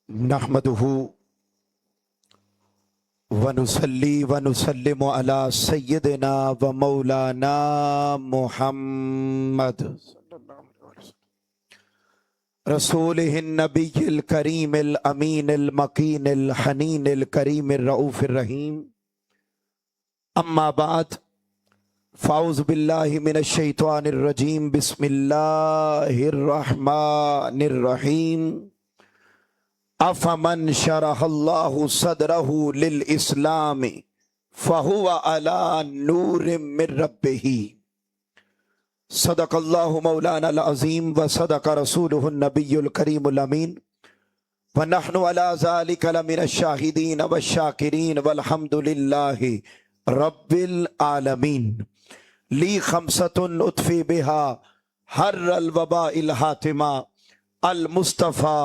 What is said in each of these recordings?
नहमदुहु वनुसल्ली वनुसल्लिमु अला सय्यिदिना व मौलाना मुहम्मद रसूलिहिन नबिय्यिल करीमिल अमीनिल मकीनिल हनीनिल करीमिर रऊफिर रहीम। अम्मा बाद फ़ाऊज़ु बिल्लाहि मिनश शैतानिर रजीम। बिस्मिल्लाहिर रहमानिर रहीम। अफ़मन शरहल्लाहु सदरहु लिल इस्लामी फ़हुवा अला नूरिम मिर रब्बिही। सदक़ल्लाहु मौलाना अल अज़ीम व सदक़ रसूलुहु नबियुल करीमुल अमीन व नहनु अला ज़ालिका लमिनश शाहिदीन व शाकिरीन वल्हम्दुलिल्लाहि रब्बिल आलमीन। ली खमसतुन उत्फ़ी बिहा हर्रल वबाइल हातिमा अल मुस्तफ़ा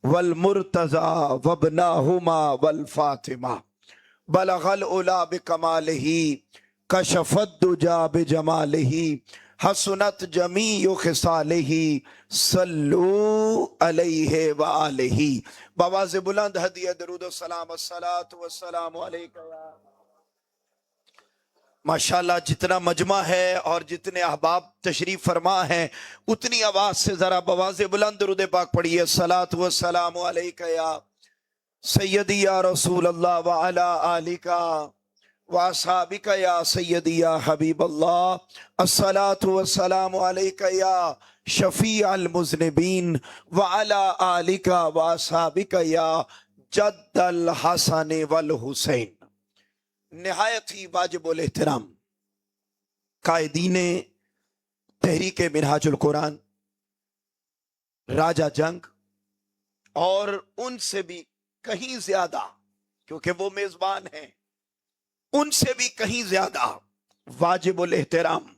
वल मुर्तज़ा वब्नाहुमा वल फातिमा बलगल उला बिकमालिही कशफत दुजा बिजमालिही हसनत जमीउ खिसालिही सल्लू अलैहि व आलिही। बवाज़े बुलंद हदिया दरूद व सलाम अस्सलातु वस्सलामु अलैका या माशाअल्लाह। जितना मजमा है और जितने अहबाब तशरीफ फरमा हैं उतनी आवाज से जरा बवाज़े बुलंद दरूद पाक पढ़िए। सलातु वस्सलामु अलैका या सय्यदी या रसूल अल्लाह व अला आलिका व अस्हाबिका या सय्यदी या हबीब अल्लाह। अस्सलातु वस्सलामु अलैका या शफी अल मुज़निबीन व अला आलिका व अस्हाबिका या जद्दल हसन वल हुसैन। निहायत ही वाजिबुल एहतराम कायदीने तहरीक मिनहाजुल कुरान राजा जंग और उनसे भी कहीं ज्यादा, क्योंकि वो मेजबान हैं, उनसे भी कहीं ज्यादा वाजिबुल एहतराम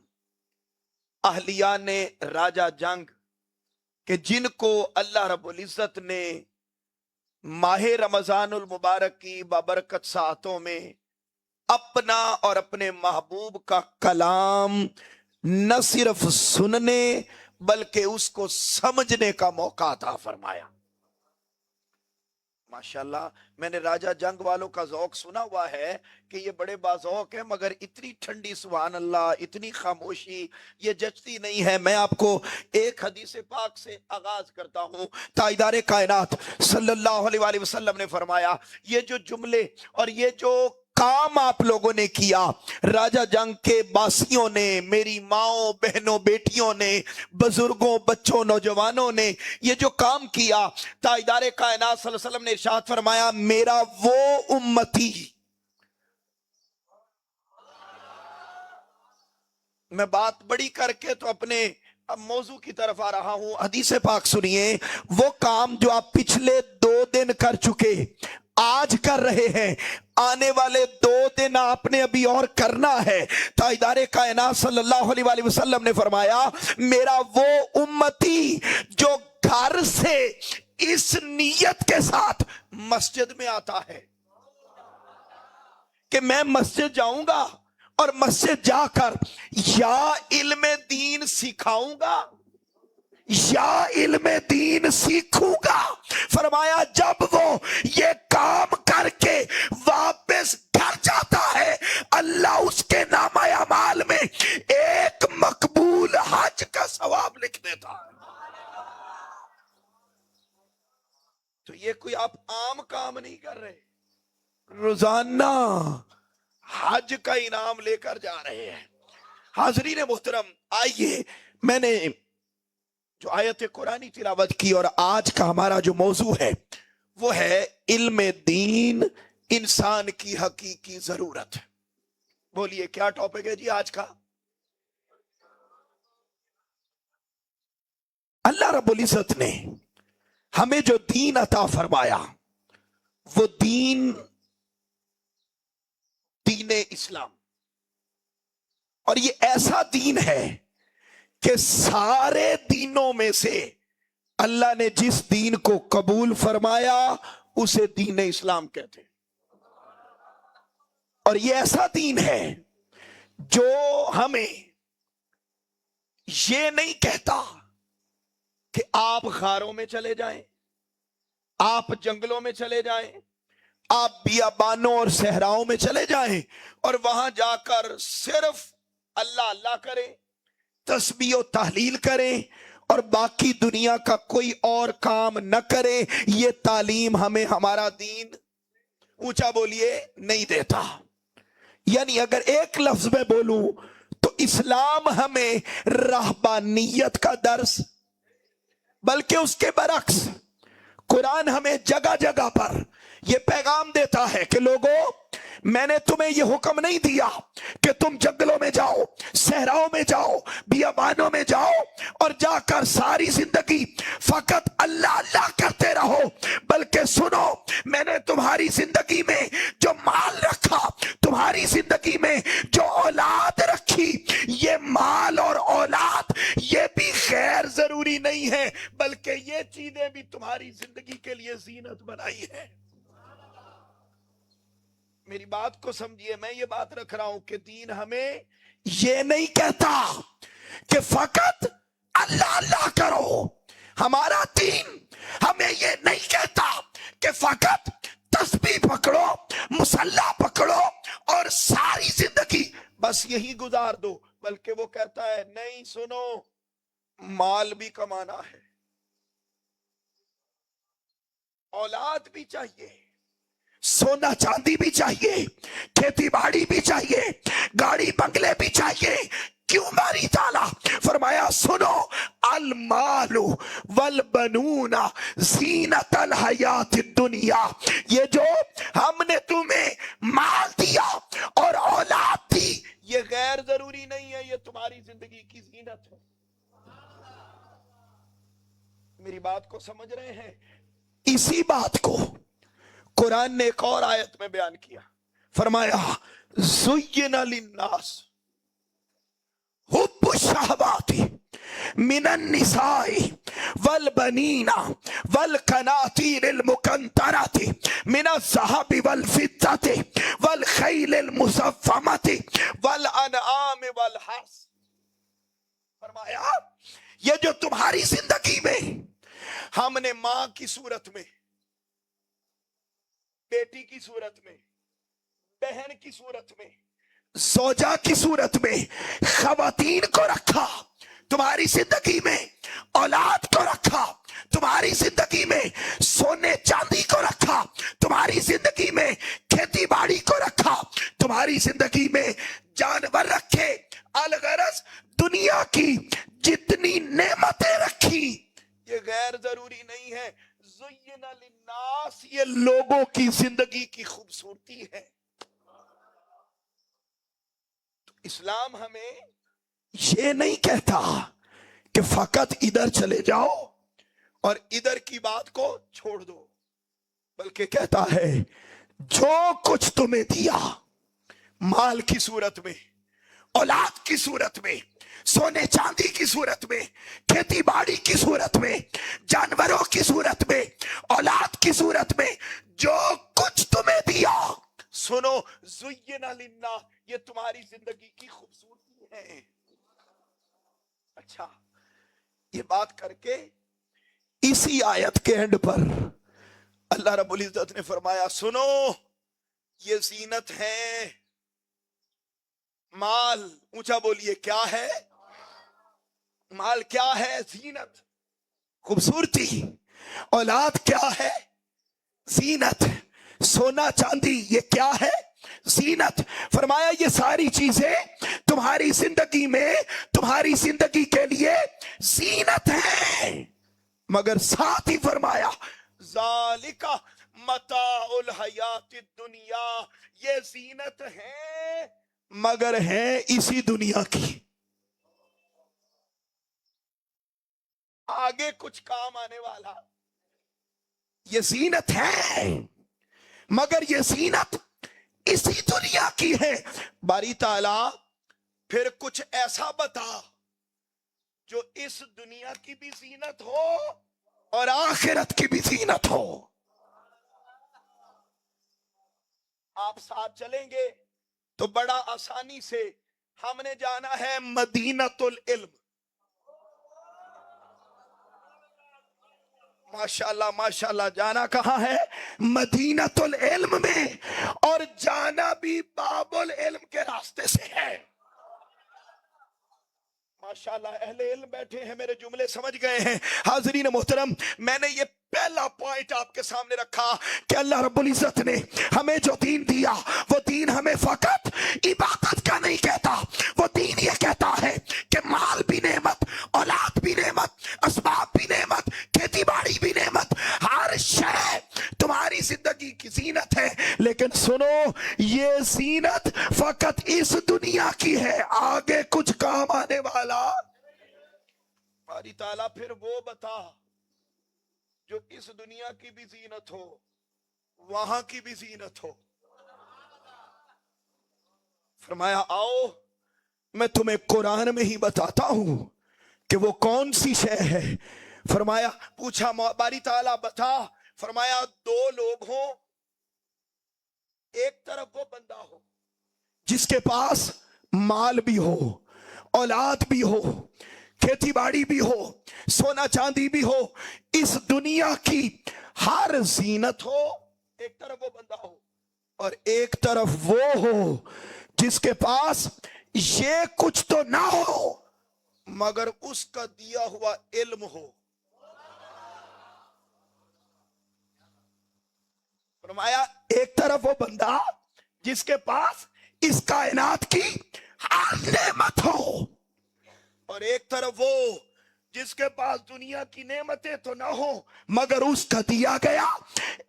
अहलिया ने राजा जंग के जिनको अल्लाह रब्बुल इज्जत ने माह रमजानुल मुबारक की बाबरकत सातों में अपना और अपने महबूब का कलाम न सिर्फ सुनने बल्कि उसको समझने का मौका अता फरमाया। माशाल्लाह, मैंने राजा जंग वालों का ज़ौक सुना हुआ है कि ये बड़े बाज़ौक है, मगर इतनी ठंडी सुभान अल्लाह, इतनी खामोशी ये जचती नहीं है। मैं आपको एक हदीस पाक से आगाज करता हूँ। ताजदार कायनात सल्लल्लाहु अलैहि वसल्लम ने फरमाया, ये जो जुमले और ये जो काम आप लोगों ने किया, राजा जंग के बासियों ने, मेरी माओ बहनों बेटियों ने, बुजुर्गों बच्चों नौजवानों ने ये जो काम किया, ताजदार कायनात सल्लल्लाहु अलैहि वसल्लम ने इरशाद फरमाया, मेरा वो उम्मती, मैं बात बड़ी करके तो अपने अब मौजू की तरफ आ रहा हूं। हदीस पाक सुनिए, वो काम जो आप पिछले 2 दिन कर चुके, आज कर रहे हैं, आने वाले 2 दिन आपने अभी और करना है। ताजदार कायनात सल्लल्लाहु अलैहि वसल्लम ने फरमाया, मेरा वो उम्मती जो घर से इस नीयत के साथ मस्जिद में आता है कि मैं मस्जिद जाऊंगा और मस्जिद जाकर या इल्म दीन सिखाऊंगा या इल्म दीन सीखूंगा। फरमाया, जब वो ये काम करके वापस घर जाता है, अल्लाह उसके नामा अमाल में एक मकबूल हज का सवाब लिख देता है। तो ये कोई आप आम काम नहीं कर रहे, रोजाना हज का इनाम लेकर जा रहे हैं। हाज़रीन मोहतरम, आइए, मैंने जो आयत कुरानी तिलावत की और आज का हमारा जो मौजू है वो है इल्म दीन इंसान की हकीकी जरूरत। बोलिए क्या टॉपिक है जी आज का? अल्लाह रब्बुल इज्जत ने हमें जो दीन अता फरमाया वो दीन इस्लाम, और ये ऐसा दीन है कि सारे दीनों में से अल्लाह ने जिस दीन को कबूल फरमाया उसे दीन इस्लाम कहते हैं। और ये ऐसा दीन है जो हमें ये नहीं कहता कि आप गारों में चले जाएं, آپ جنگلوں میں چلے جائیں، آپ بیابانوں اور صحراؤں میں چلے جائیں اور وہاں جا کر صرف اللہ اللہ کریں، تسبیح و تحلیل کریں اور باقی دنیا کا کوئی اور کام نہ کریں، یہ تعلیم ہمیں ہمارا دین اونچا بولیے نہیں دیتا۔ یعنی اگر ایک لفظ میں بولوں تو اسلام ہمیں رہبانیت کا درس، بلکہ اس کے برعکس قرآن ہمیں جگہ جگہ پر یہ پیغام دیتا ہے کہ لوگوں، میں نے تمہیں یہ حکم نہیں دیا کہ تم جنگلوں میں جاؤ، صحراؤں میں جاؤ، بیابانوں میں جاؤ اور جا کر ساری زندگی فقط اللہ اللہ کرتے رہو، بلکہ سنو، میں نے تمہاری زندگی میں جو مال رکھا، تمہاری زندگی میں جو اولاد رکھی، یہ مال اور اولاد یہ بھی غیر ضروری نہیں ہے، بلکہ یہ چیزیں بھی تمہاری زندگی کے لیے زینت بنائی ہے۔ میری بات کو سمجھیے، میں یہ بات رکھ رہا ہوں کہ دین ہمیں یہ نہیں کہتا کہ فقط اللہ اللہ کرو، ہمارا دین ہمیں یہ نہیں کہتا کہ فقط تسبیح پکڑو، مصلی پکڑو اور ساری زندگی بس یہی گزار دو، بلکہ وہ کہتا ہے نہیں، سنو، مال بھی کمانا ہے، اولاد بھی چاہیے، سونا چاندی بھی چاہیے، کھیتی باڑی بھی چاہیے، گاڑی بنگلے بھی چاہیے۔ کیوں باری تعالیٰ فرمایا سنو، المال والبنون زینت الحیات الدنیا، یہ جو ہم نے تمہیں مال دیا اور اولاد دی یہ غیر ضروری نہیں ہے، یہ تمہاری زندگی کی زینت ہے۔ میری بات کو سمجھ رہے ہیں؟ اسی بات کو قرآن نے ایک اور آیت میں بیان کیا، فرمایا زین للناس حب الشہوات من النساء والبنین والقناطیر المقنطرۃ من الذھب والفضۃ والخیل المصفمۃ والانعام والحرث، فرمایا یہ جو تمہاری زندگی میں ہم نے ماں کی صورت میں، بیٹی کی صورت میں، بہن کی صورت میں، زوجہ کی صورت میں خواتین کو رکھا، تمہاری زندگی میں اولاد کو رکھا، تمہاری زندگی میں سونے چاندی کو رکھا، تمہاری زندگی میں کھیتی باڑی کو رکھا، تمہاری زندگی میں جانور رکھے، الغرض دنیا کی جتنی نعمتیں رکھی، یہ غیر ضروری نہیں ہے۔ زین للناس یہ لوگوں کی زندگی کی خوبصورتی ہے۔ تو اسلام ہمیں یہ نہیں کہتا کہ فقط ادھر چلے جاؤ اور ادھر کی بات کو چھوڑ دو، بلکہ کہتا ہے جو کچھ تمہیں دیا مال کی صورت میں، اولاد کی صورت میں، سونے چاندی کی صورت میں، کھیتی باڑی کی صورت میں، جانوروں کی صورت میں، اولاد کی صورت میں، جو کچھ تمہیں دیا، سنو زین للناس یہ تمہاری زندگی کی خوبصورتی ہے۔ اچھا، یہ بات کر کے اسی آیت کے اینڈ پر اللہ رب العزت نے فرمایا سنو، یہ زینت ہے، مال، اونچا بولیے کیا ہے؟ مال کیا ہے؟ زینت، خوبصورتی۔ اولاد کیا ہے؟ زینت۔ سونا چاندی یہ کیا ہے؟ زینت۔ فرمایا یہ ساری چیزیں تمہاری زندگی میں، تمہاری زندگی کے لیے زینت ہے، مگر ساتھ ہی فرمایا ذالک متاع الحیات الدنیا، یہ زینت ہے مگر ہے اسی دنیا کی، آگے کچھ کام آنے والا۔ یہ زینت ہے مگر یہ زینت اسی دنیا کی ہے۔ باری تعالیٰ پھر کچھ ایسا بتا جو اس دنیا کی بھی زینت ہو اور آخرت کی بھی زینت ہو۔ آپ ساتھ چلیں گے تو بڑا آسانی سے ہم نے جانا ہے مدینۃ العلم۔ माशाल्लाह माशाल्लाह। जाना कहाँ है? मदीनतुल इल्म में, और जाना भी बाबुल इल्म के रास्ते से है। माशाल्लाह अहले इल्म बैठे हैं, मेरे जुमले समझ गए हैं। हाजरीन मोहतरम, मैंने ये पहला पॉइंट आपके सामने रखा कि अल्लाह रब्बुल इज्जत ने हमें जो दीन दिया, वो दीन हमें फकत इबादत का नहीं कहता, वो दीन ये कहता है कि माल भी नेमत, औलाद भी नेमत, असबाब भी नेमत, खेती बाड़ी भी नेमत, हर शय तुम्हारी जिंदगी की जीनत है। लेकिन सुनो, ये जीनत फकत इस दुनिया की है, आगे कुछ काम आने वाला। बारी ताला फिर वो बता जो इस दुनिया की भी जीनत हो, वहां की भी जीनत हो। फरमाया आओ मैं तुम्हें कुरान में ही बताता हूं कि वो कौन सी शय है। फरमाया, पूछा बारी ताला बता। फरमाया दो लोग हो, एक तरफ वो बंदा हो जिसके पास माल भी हो, औलाद भी हो, खेती बाड़ी भी हो, सोना चांदी भी हो, इस दुनिया की हर जीनत हो। एक तरफ वो बंदा हो और एक तरफ वो हो जिसके पास ये कुछ तो ना हो मगर उसका दिया हुआ इल्म हो। फरमाया एक तरफ वो बंदा जिसके पास इस कायनात की हर नेमत हो, और एक तरफ वो जिसके पास दुनिया की नेमतें तो ना हो मगर उसका दिया गया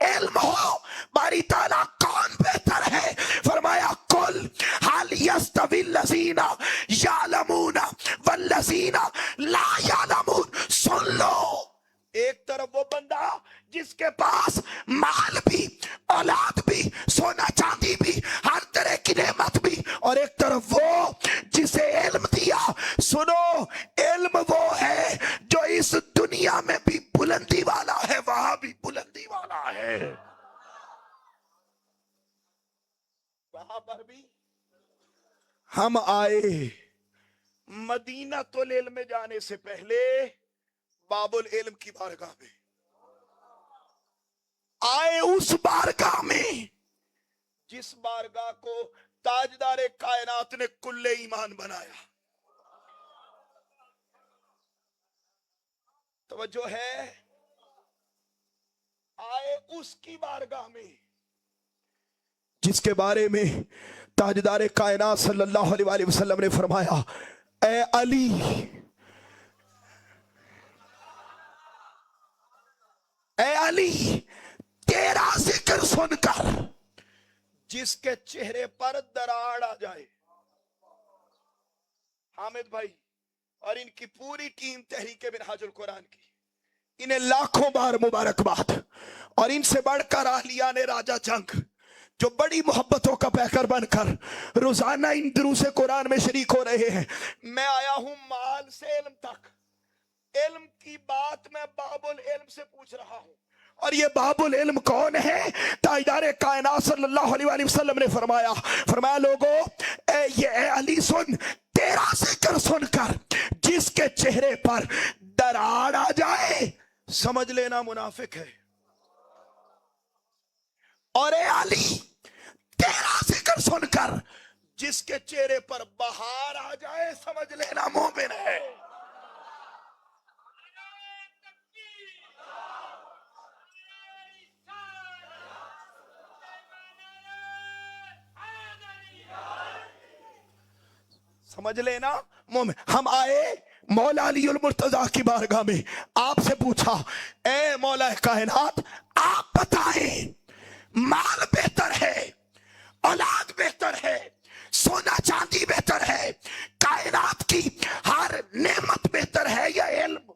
इल्म हो। बारी ताला कौन बेहतर है? फरमाया कुल हाल यस्तविल लजीना यालमूना वल्लजीना ला यालमून। सुन लो, एक तरफ वो बंदा जिसके पास माल भी, औलाद भी, सोना चांदी भी, हर तरह की नेमत भी, और एक तरफ वो जिसे इल्म दिया। सुनो, इल्म वो है जो इस दुनिया में भी बुलंदी वाला है, वहां भी बुलंदी वाला है, वहां पर भी। हम आए मदीना तुल इल्म में जाने से पहले बाबुल इल्म की बारगाह में आए, उस बारगाह में जिस बारगाह को ताजदारे कायनात ने कुल्ले ईमान बनाया। तवज्जो है? आए उसकी बारगाह में जिसके बारे में ताजदारे कायनात सल्लल्लाहु अलैहि वसल्लम ने फरमाया, ए अली, ए अली, तेरा जिक्र सुनकर जिसके चेहरे पर दरार आ जाए। हामिद भाई और इनकी पूरी टीम तहरीक मिनहाजुल कुरान की, इन्हें लाखों बार मुबारकबाद। और इनसे बढ़कर आहलियान राजा जंग जो बड़ी मोहब्बतों का पैकर बनकर रोजाना इन दुरूस कुरान में शरीक हो रहे हैं। मैं आया हूं माल से इल्म तक, इल्म की बात मैं बाबुल इल्म से पूछ रहा हूं। और ये बाबुल इल्म कौन है? ताजदारे कायनात सल्लल्लाहु अलैहि वसल्लम ने फरमाया लोगों, ये अली सुन, तेरा जिक्र सुनकर जिसके चेहरे पर दरार आ जाए समझ लेना मुनाफिक है। और ए अली, तेरा जिक्र सुनकर जिसके चेहरे पर बहार आ जाए समझ लेना मोमिन है। समझ लेना मोमिन। हम आए मौला अलीउल मुर्तजा की बारगाह में, आपसे पूछा, ए मौला कायनात, आप बताएं माल बेहतर है, औलाद बेहतर है, सोना चांदी बेहतर है, कायनात की हर नेमत बेहतर है या इल्म?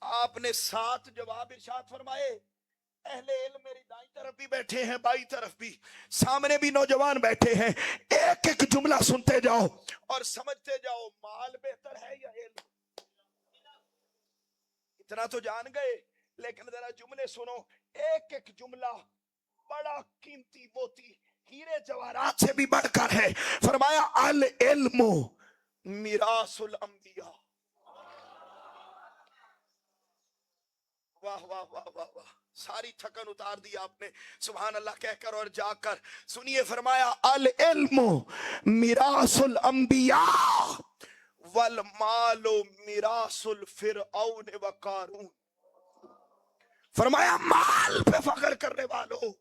आपने 7 जवाब इरशाद फरमाए। अहले इल्म मेरी दाईं तरफ भी बैठे हैं, बाईं तरफ भी, सामने भी नौजवान बैठे हैं। एक एक जुमला सुनते जाओ और समझते जाओ, माल बेहतर है या इल्म? इतना तो जान गए, लेकिन जरा जुमले सुनो। एक एक जुमला बड़ा कीमती मोती, हीरे जवाहरात से भी बढ़कर है। फरमाया अल इल्मु मिरासुल अंबिया, واہ واہ واہ واہ واہ، ساری تھکن اتار دی آپ نے سبحان اللہ کہہ کر اور جا کر. سنیے فرمایا العلم میراث الانبیاء والمال میراث الفرعون وقارون. فرمایا مال پہ فخر کرنے والوں،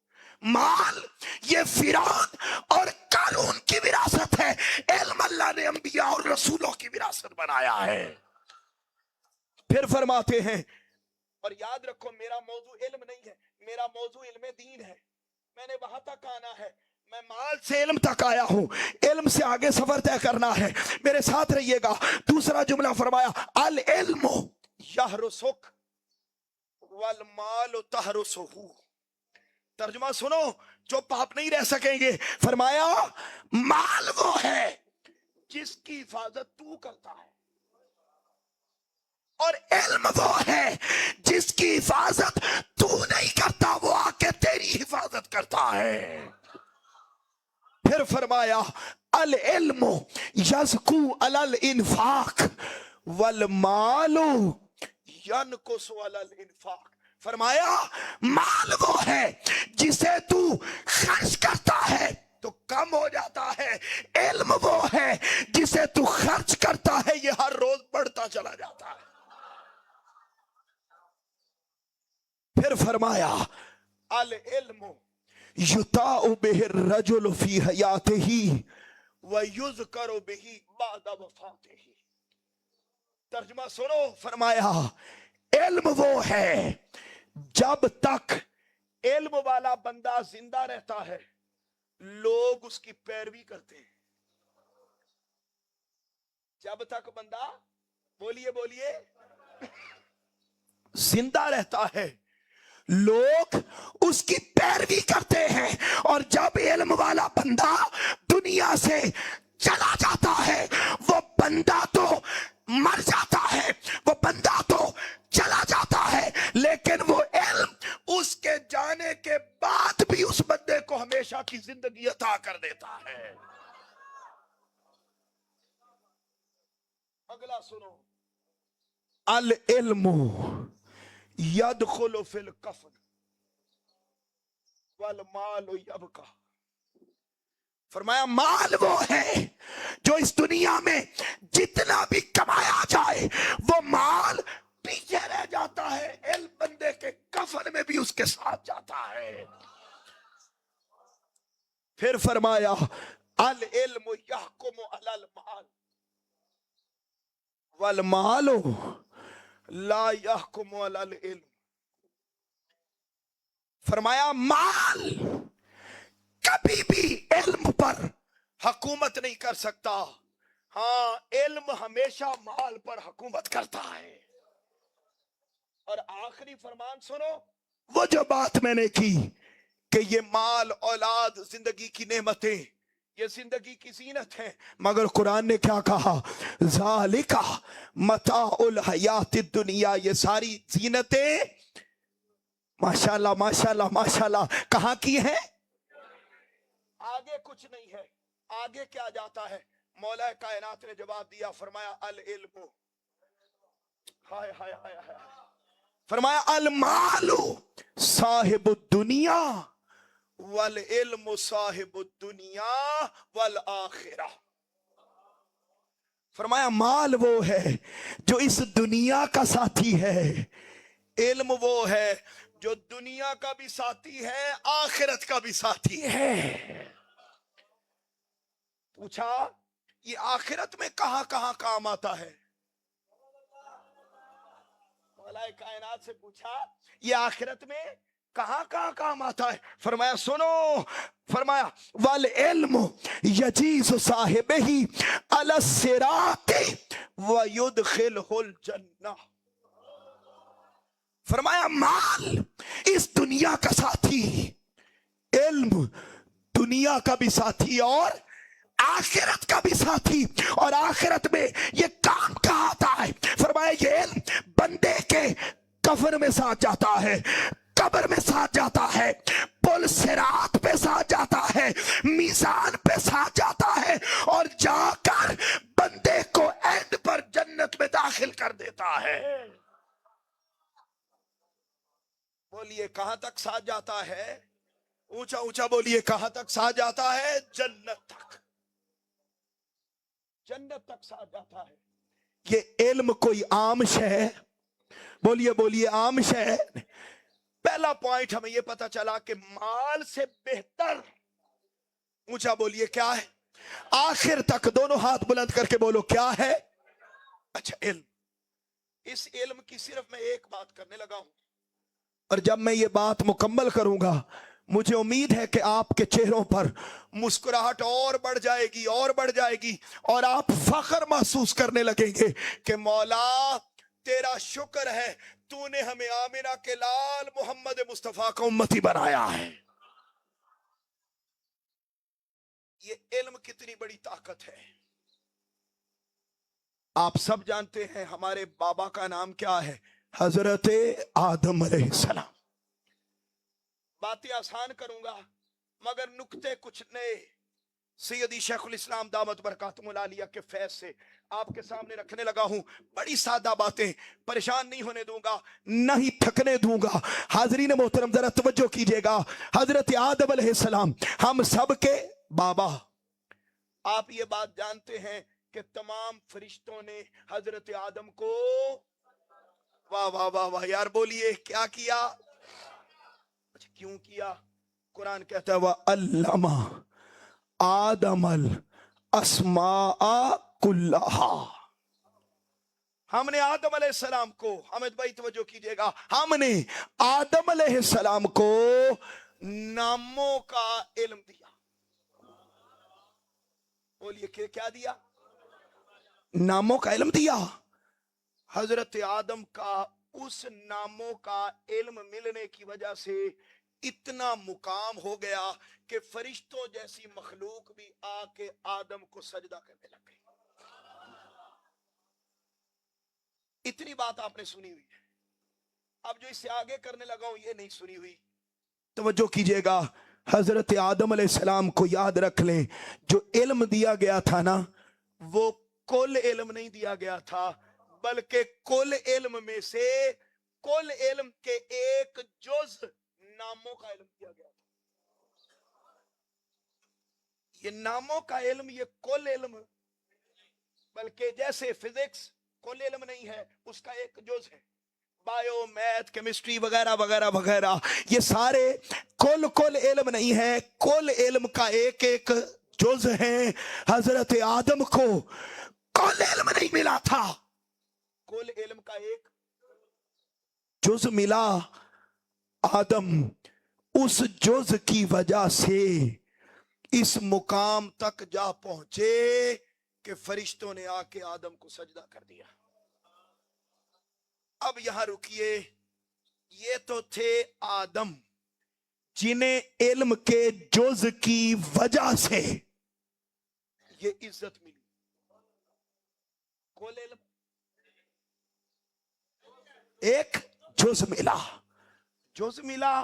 مال یہ فرعون اور قارون کی وراثت ہے، علم اللہ نے انبیاء اور رسولوں کی وراثت بنایا ہے. پھر فرماتے ہیں، اور یاد رکھو میرا موضوع علم نہیں ہے، میرا موضوع علم دین ہے، میں نے وہاں تک آنا ہے، میں مال سے علم تک آیا ہوں، علم سے آگے سفر طے کرنا ہے، میرے ساتھ رہیے گا. دوسرا جملہ فرمایا العلم یحرسک والمال تحرسہ. ترجمہ سنو، چپ آپ نہیں رہ سکیں گے. فرمایا مال وہ ہے جس کی حفاظت تو کرتا ہے، اور علم وہ ہے جس کی حفاظت تو نہیں کرتا، وہ آ کے تیری حفاظت کرتا ہے. پھر فرمایا العلم یزکو علی الانفاق والمال ینقص علی الانفاق. فرمایا مال وہ ہے جسے تو خرچ کرتا ہے تو کم ہو جاتا ہے، علم وہ ہے جسے تو خرچ کرتا ہے یہ ہر روز بڑھتا چلا جاتا ہے. پھر فرمایا العلم یطاع بہ الرجل فی حیاتہ ویذکر بہ بعد وفاتہ. ترجمہ سنو، فرمایا علم وہ ہے جب تک علم والا بندہ زندہ رہتا ہے لوگ اس کی پیروی کرتے ہیں. جب تک بندہ بولیے بولیے زندہ رہتا ہے لوگ اس کی پیروی کرتے ہیں، اور جب علم والا بندہ دنیا سے چلا جاتا ہے وہ بندہ تو مر جاتا ہے، وہ بندہ تو چلا جاتا ہے، لیکن وہ علم اس کے جانے کے بعد بھی اس بندے کو ہمیشہ کی زندگی عطا کر دیتا ہے. اگلا سنو، العلم یدخل فی الکفن والمال یبقی. فرمایا مال وہ ہے جو اس دنیا میں جتنا بھی کمایا جائے وہ مال پیچھے رہ جاتا ہے، علم بندے کے کفن میں بھی اس کے ساتھ جاتا ہے. پھر فرمایا العلم یحکم علی المال والمال لا یحکم علی العلم. فرمایا مال کبھی بھی علم پر حکومت نہیں کر سکتا، ہاں علم ہمیشہ مال پر حکومت کرتا ہے. اور آخری فرمان سنو، وہ جو بات میں نے کی کہ یہ مال اولاد زندگی کی نعمتیں، یہ زندگی کی زینت ہے، مگر قرآن نے کیا کہا؟ ذالک متاع الحیات الدنیا. یہ ساری زینتیں ماشاءاللہ ماشاءاللہ ماشاءاللہ کہاں کی ہیں؟ آگے کچھ نہیں ہے. آگے کیا جاتا ہے؟ مولا کائنات نے جواب دیا، فرمایا العلم، ہائے ہائے ہائے ہائے، فرمایا المال صاحب الدنیا والعلم صاحب الدنیا والآخرہ. فرمایا مال وہ ہے جو اس دنیا کا ساتھی ہے، علم وہ ہے جو دنیا کا بھی ساتھی ہے آخرت کا بھی ساتھی ہے. پوچھا یہ آخرت میں کہاں کہاں کام آتا ہے؟ مولا کائنات سے پوچھا یہ آخرت میں کہاں کہاں کام آتا ہے؟ فرمایا سنو، فرمایا والعلم یجیز صاحبہ علی الصراط ویدخلہ الجنہ. فرمایا مال اس دنیا کا ساتھی، علم دنیا کا بھی ساتھی اور آخرت کا بھی ساتھی. اور آخرت میں یہ کام کہاں آتا ہے؟ فرمایا یہ علم بندے کے کفن میں ساتھ جاتا ہے، قبر میں ساتھ جاتا ہے، پل صراط پہ ساتھ جاتا ہے، میزان پہ ساتھ جاتا ہے، اور جا کر بندے کو اینڈ پر جنت میں داخل کر دیتا ہے. बोलिए कहां तक साथ जाता है? ऊंचा ऊंचा बोलिए, कहां तक साथ जाता है? जन्नत तक, जन्नत तक साथ जाता है। ये इल्म कोई आम शय? बोलिए बोलिए, आम शय? पहला पॉइंट हमें यह पता चला कि माल से बेहतर, ऊंचा बोलिए, क्या है? आखिर तक दोनों हाथ बुलंद करके बोलो, क्या है? अच्छा, इल्म। इस इल्म की सिर्फ मैं एक बात करने लगा हूं, और जब मैं ये बात मुकम्मल करूंगा, मुझे उम्मीद है कि आपके चेहरों पर मुस्कुराहट और बढ़ जाएगी, और बढ़ जाएगी, और आप फख्र महसूस करने लगेंगे कि मौला तेरा शुक्र है, तूने हमें आमिना के लाल मोहम्मद मुस्तफा का उम्मती बनाया है। ये इल्म कितनी बड़ी ताकत है। आप सब जानते हैं हमारे बाबा का नाम क्या है? हजरत आदम अलैहिस्सलाम। बातें आसान करूंगा मगर नुक्ते कुछ नए सैयदी शेखुल इस्लाम दामत बरकातुहुल आलिया के फैज से आपके सामने रखने लगा हूं। बड़ी सादा बातें, परेशान नहीं होने दूंगा, नहीं थकने दूंगा। हाजरीन मोहतरम जरा तवज्जो कीजिएगा। हजरत आदम अलैहिस्सलाम हम सब के बाबा। आप ये बात जानते हैं कि तमाम फरिश्तों ने हजरत आदम को, वाह वाह वाह वाह यार, बोलिए क्या किया? अच्छा, क्यों किया? कुरान कहता है वह अल्लामा आदमल अस्माअ कुल्लाहा। हमने आदम अलैहिस्सलाम को, हमें भाई तवज्जो कीजिएगा, हमने आदम अलैहिस्सलाम को नामों का इल्म दिया। बोलिए क्या दिया? नामों का इल्म दिया। हजरत आदम का उस नामों का इल्म मिलने की वजह से इतना मुकाम हो गया कि फरिश्तों जैसी मखलूक भी आके आदम को सजदा करने लग गई। इतनी बात आपने सुनी हुई है, अब जो इससे आगे करने लगा हूं ये नहीं सुनी हुई। तवज्जो कीजिएगा, हजरत आदम अलैहिस्सलाम को याद रख लें, जो इल्म दिया गया था ना, वो कुल इल्म नहीं दिया गया था, बल्कि कुल इल्म में से कुल इल्म के एक जुज नामों का इल्म दिया गया था। ये नामों का इल्म, ये कुल इल्म, बल्कि जैसे फिजिक्स कुल इल्म नहीं है, उसका एक जुज है। बायो, मैथ, केमिस्ट्री वगैरह वगैरह वगैरह, ये सारे कुल इल्म नहीं है, कुल इल्म का एक एक जुज है। हजरत आदम को कुल इल्म नहीं मिला था, कुल इल्म का एक जुज मिला। आदम उस जुज की वजह से इस मुकाम तक जा पहुंचे कि फरिश्तों ने आके आदम को सजदा कर दिया। अब यहां रुकिए, ये तो थे आदम जिन्हें इल्म के जुज की वजह से ये इज्जत मिली। कुल इल्म एक जुज मिला, जुज मिला,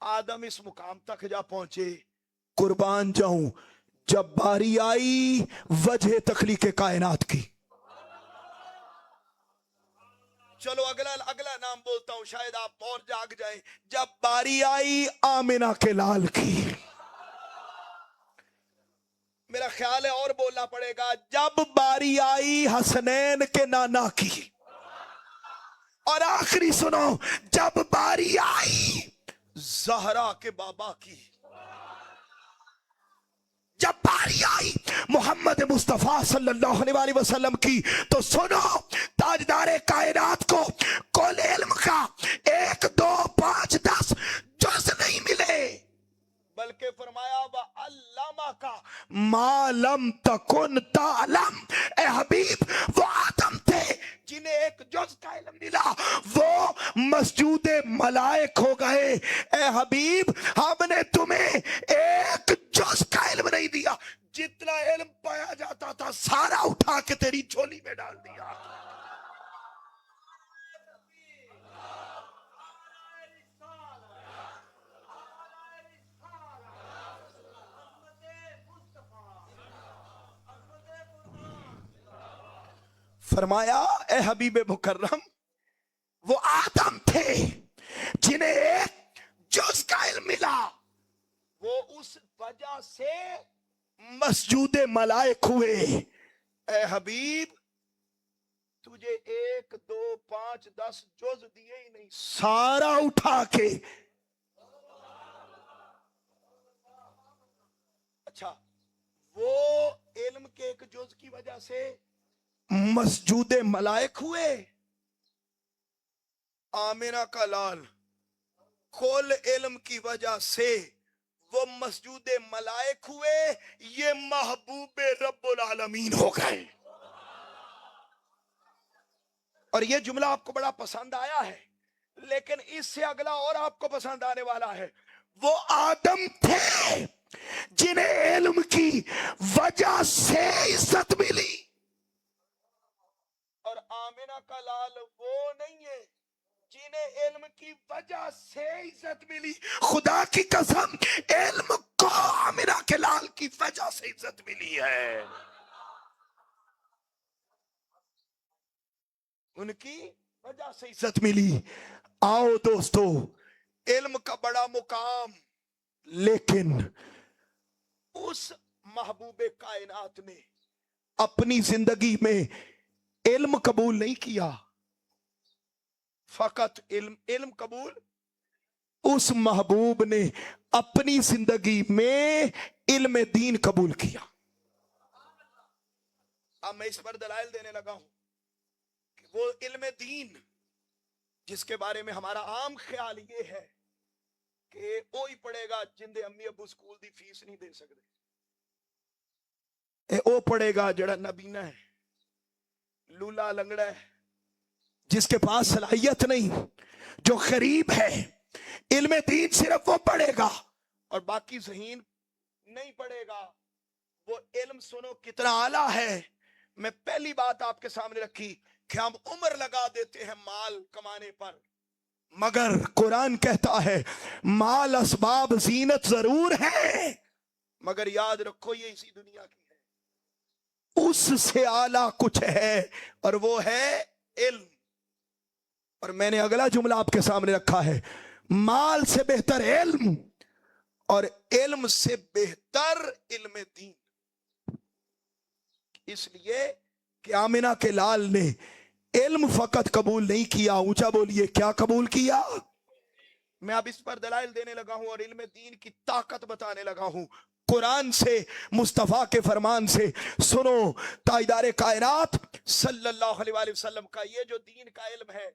आदम इस मुकाम तक जा पहुंचे। कुर्बान जाऊं, जब बारी आई वजह तखलीक कायनात की, चलो अगला नाम बोलता हूं, शायद आप और जाग जाएं। जब बारी आई आमिना के लाल की, मेरा ख्याल है और बोलना पड़ेगा, जब बारी आई हसनैन के नाना की, और आखिरी सुनो, जब बारी आई ज़हरा के बाबा की, जब बारी आई मोहम्मद मुस्तफा सल्लल्लाहु अलैहि वसल्लम की, तो सुनो, ताजदारे कायनात को कुल इल्म का 1 2 5 10 जुज नहीं मिले, बल्कि फरमाया व अल्लामा का मालम तकुन तालम। ए हबीब, वो आदम थे जिन्हें एक जुज का इल्म मिला, वो मस्जूदे मलाइक हो गए। ए हबीब, हमने तुम्हें एक जुज का इल्म नहीं दिया, जितना इल्म पाया जाता था सारा उठा के तेरी झोली में डाल दिया। फरमाया, ए हबीब मुकर्रम, वो आदम थे जिन्हें वजह से मस्जूद मलाइक हुए। ए हबीब, तुझे 1 2 5 10 जुज दिए ही नहीं, सारा उठा के। अच्छा, वो इल्म के एक जुज की वजह से मस्जूद मलाइक हुए। आमिना का लाल कुल इल्म की वजह से वो मस्जूद मलाइक हुए, ये महबूब रब्बुल आलमीन हो गए। और ये जुमला आपको बड़ा पसंद आया है, लेकिन इससे अगला और आपको पसंद आने वाला है। वो आदम थे जिन्हें इल्म की वजह से इज्जत मिली, और आमिना का लाल वो नहीं है जिन्हें इल्म की वजह से इज्जत मिली। खुदा की कसम, इल्म को आमिना के लाल की वजह से इज्जत मिली है, उनकी वजह से इज्जत मिली। आओ दोस्तों, इल्म का बड़ा मुकाम, लेकिन उस महबूबे कायनात ने अपनी जिंदगी में इल्म कबूल नहीं किया, फकत इल्म कबूल। उस महबूब ने अपनी जिंदगी में इल्म दीन कबूल किया। अब मैं इस पर दलाइल देने लगा हूं कि वो इल्म दीन जिसके बारे में हमारा आम ख्याल ये है कि वो ही पढ़ेगा जिंदे अम्मी अबू स्कूल दी फीस नहीं दे सकते, वो पढ़ेगा जड़ा नबीना है, लूला लंगड़ा है, जिसके पास सलाहियत नहीं, जो गरीब है। इल्म दीन सिर्फ वो पढ़ेगा और बाकी ज़हीन नहीं पढ़ेगा। वो इल्म सुनो कितना आला है। मैं पहली बात आपके सामने रखी कि हम उम्र लगा देते हैं माल कमाने पर, मगर कुरान कहता है माल असबाब जीनत जरूर है, मगर याद रखो ये इसी दुनिया की है, उससे आला कुछ है और वो है इल्म। और मैंने अगला जुमला आपके सामने रखा है, माल से बेहतर इल्म और इल्म से बेहतर इल्म दीन। इसलिए कि आमिना के लाल ने इल्म फकत कबूल नहीं किया, ऊंचा बोलिए क्या कबूल किया। मैं अब इस पर दलाइल देने लगा हूं और इल्म दीन की ताकत बताने लगा हूं कुरान से, मुस्तफा के फरमान से। सुनो, ताजदार कायनात सल्लल्लाहु अलैहि वसल्लम का ये जो दीन का इल्म है,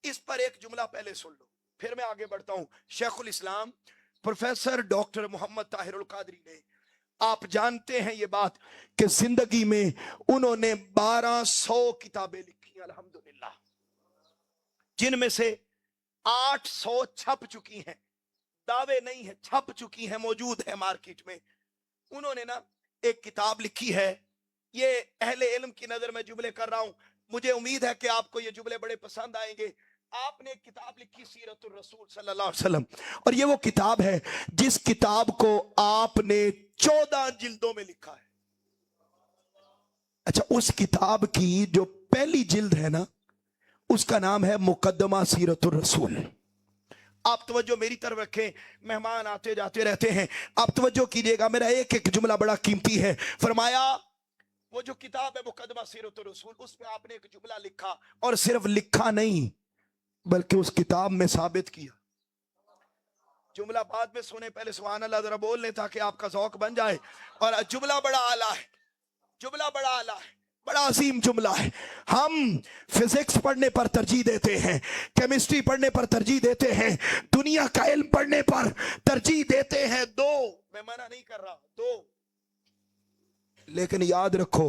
इस पर एक जुमला पहले सुन लो, फिर मैं आगे बढ़ता हूं। शेखुल इस्लाम प्रोफेसर डॉक्टर मोहम्मद ताहिरुल कादरी ने, आप जानते हैं ये बात कि जिंदगी में उन्होंने 1200 किताबें लिखी अल्हम्दुलिल्लाह, जिनमें से 800 छप चुकी हैं, दावे नहीं है, छप चुकी हैं, मौजूद है मार्केट में। उन्होंने ना एक किताब लिखी है, ये अहले इल्म की नजर में जुमले कर रहा हूं, मुझे उम्मीद है कि आपको ये जुमले बड़े पसंद आएंगे। आपने एक किताब लिखी सीरतुर रसूल सल्लल्लाहु अलैहि वसल्लम, और ये वो किताब है जिस किताब को आपने 14 जिल्दों में लिखा है। अच्छा, उस किताब की जो पहली जिल्द है ना, उसका नाम है मुकद्दमा सीरतुर रसूल। आप तवज्जो मेरी तरफ रखें, मेहमान आते जाते रहते हैं, आप तवज्जो कीजिएगा, मेरा एक एक जुमला बड़ा कीमती है। फरमाया वो जो किताब है मुकद्दमा सीरतुर रसूल, उसमें आपने एक जुमला लिखा, और सिर्फ लिखा नहीं बल्कि उस किताब में साबित किया। जुमला बाद में सुने, पहले सुभान अल्लाह जरा बोल लें ताकि आपका ज़ौक बन जाए। और जुमला बड़ा आला है, जुमला बड़ा आला है, बड़ा अजीम जुमला है। हम फिजिक्स पढ़ने पर तरजीह देते हैं, केमिस्ट्री पढ़ने पर तरजीह देते हैं, दुनिया का इल्म पढ़ने पर तरजीह देते हैं, दो, मैं मना नहीं कर रहा, दो, लेकिन याद रखो,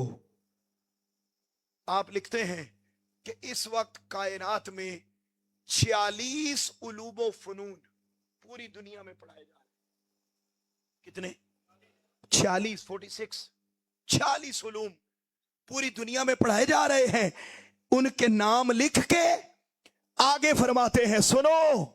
आप लिखते हैं कि इस वक्त कायनात में 46 उलूम फनून पूरी दुनिया में पढ़ाए जा रहे हैं। कितने? 46 46 उलूम पूरी दुनिया में पढ़ाए जा रहे हैं। उनके नाम लिख के आगे फरमाते हैं, सुनो,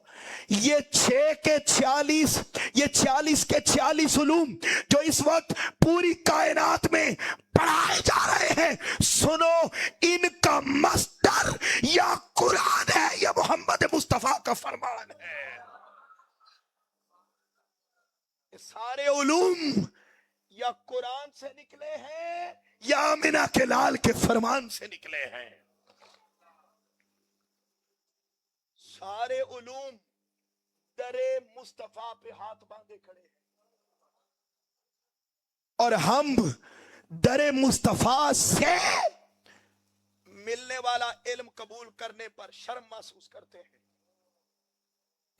ये 6 के 46, ये 40 के 46 उलूम जो इस वक्त पूरी कायनात में पढ़ाए जा रहे हैं, सुनो, इनका मस्दर या कुरान है या मोहम्मद मुस्तफा का फरमान है। سارے علوم یا قرآن سے نکلے ہیں یا آمنہ کے لال کے فرمان سے نکلے ہیں. سارے علوم در مصطفیٰ پہ ہاتھ باندھے کھڑے ہیں اور ہم در مصطفیٰ سے ملنے والا علم قبول کرنے پر شرم محسوس کرتے ہیں.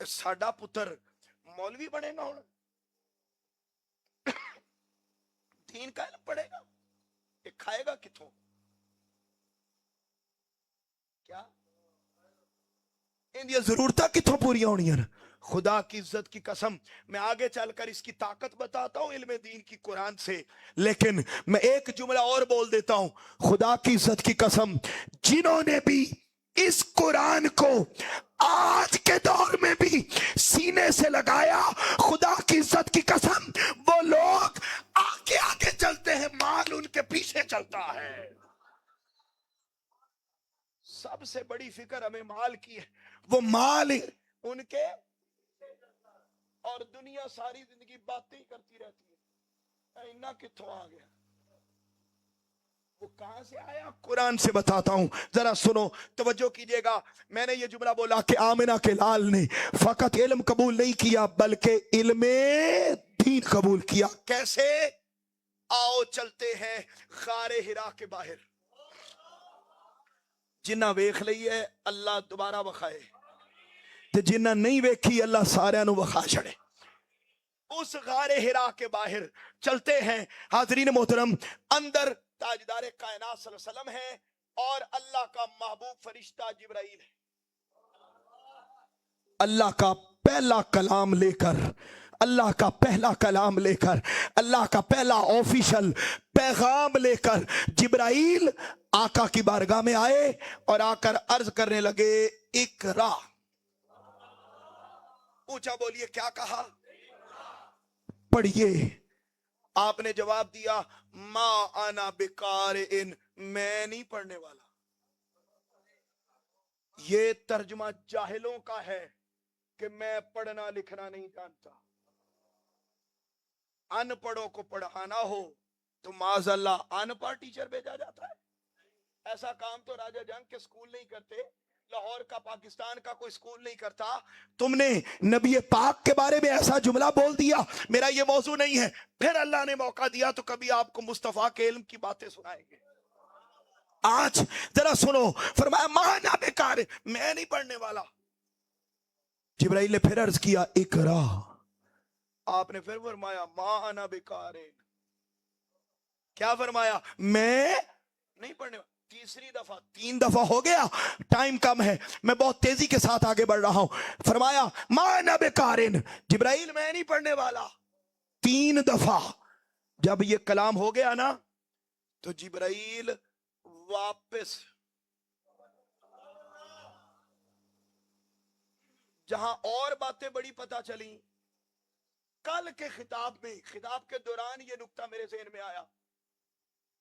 ساڈا پتر مولوی بنے گا، ہوں دین کا علم پڑھے گا، یہ کھائے گا کتوں؟ کیا اندیا ضرورتاں کتوں پوری ہونی ہیں؟ خدا کی عزت کی قسم میں آگے چل کر اس کی طاقت بتاتا ہوں علم دین کی قرآن سے، لیکن میں ایک جملہ اور بول دیتا ہوں. خدا کی عزت کی قسم جنہوں نے بھی اس قرآن کو آج کے دور میں بھی سینے سے لگایا، خدا کی عزت کی قسم وہ لوگ آگے آگے چلتے ہیں، مال ان کے پیچھے چلتا ہے. سب سے بڑی فکر ہمیں مال کی ہے، وہ مال ان کے، اور دنیا ساری زندگی باتیں ہی کرتی رہتی ہے. اینا کتوں آ گیا؟ وہ کہاں سے آیا؟ قرآن سے بتاتا ہوں، ذرا سنو، توجہ کیجئے گا. میں نے یہ جملہ بولا کہ آمنہ کے لال نے فقط علم قبول نہیں کیا بلکہ علم دین قبول کیا. کیسے؟ آؤ چلتے ہیں غار حرا کے باہر. جنہ ویکھ لئی ہے اللہ دوبارہ بخائے، تے جنہ نہیں ویکھی اللہ سارے نو بخا چھڑے. اس غار حرا کے باہر چلتے ہیں. حاضرین محترم، اندر تاجدار کائنات صلی اللہ علیہ وسلم ہے اور اللہ کا محبوب فرشتہ جبرائیل ہے. اللہ کا پہلا کلام لے کر، اللہ کا پہلا کلام لے کر، اللہ کا پہلا آفیشل پیغام لے کر جبرائیل آقا کی بارگاہ میں آئے اور آ کر عرض کرنے لگے اقرا. اونچا بولیے، کیا کہا؟ پڑھیے. آپ نے جواب دیا ما انا بقارئ، میں نہیں پڑھنے والا. یہ ترجمہ جاہلوں کا ہے کہ میں پڑھنا لکھنا نہیں جانتا. ان پڑھوں کو پڑھانا ہو تو معاذ اللہ ان پڑھ ٹیچر بھیجا جاتا ہے. ایسا کام تو راجہ جنگ کے سکول نہیں کرتے، لاہور کا پاکستان کا کوئی سکول نہیں کرتا. تم نے نبی پاک کے بارے میں ایسا جملہ بول دیا. میرا یہ موضوع نہیں ہے، پھر اللہ نے موقع دیا تو کبھی آپ کو مصطفیٰ کے علم کی باتیں سنائیں گے. آج ذرا سنو، فرمایا مانا بیکار، میں نہیں پڑھنے والا. جبرائیل نے پھر عرض کیا اقرا. آپ نے پھر فرمایا مانا بیکار. کیا فرمایا؟ میں نہیں پڑھنے والا. تیسری دفعہ، 3 دفعہ ہو گیا، ٹائم کم ہے، میں بہت تیزی کے ساتھ آگے بڑھ رہا ہوں. فرمایا مانا بیکارن، جبرائیل میں نہیں پڑھنے والا. 3 دفعہ جب یہ کلام ہو گیا نا تو جبرائیل واپس جہاں اور باتیں بڑی پتہ چلی، کل کے خطاب میں، خطاب کے دوران یہ نکتہ میرے ذہن میں آیا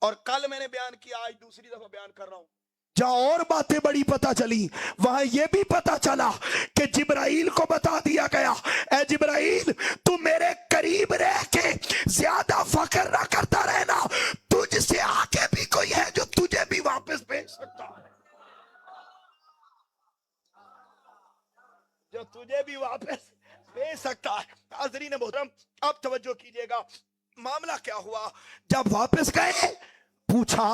اور کل میں نے بیان کیا، آج دوسری دفعہ بیان کر رہا ہوں. جہاں اور باتیں بڑی پتہ چلی وہاں یہ بھی پتہ چلا کہ جبرائیل کو بتا دیا گیا اے جبرائیل تو میرے قریب رہ کے زیادہ فخر نہ کرتا رہنا، تجھ سے آگے بھی کوئی ہے جو تجھے بھی واپس بھیج سکتا ہے، جو تجھے بھی واپس بھیج سکتا ہے. حاضرین محترم، اب توجہ کیجئے گا، معاملہ کیا ہوا. جب واپس گئے پوچھا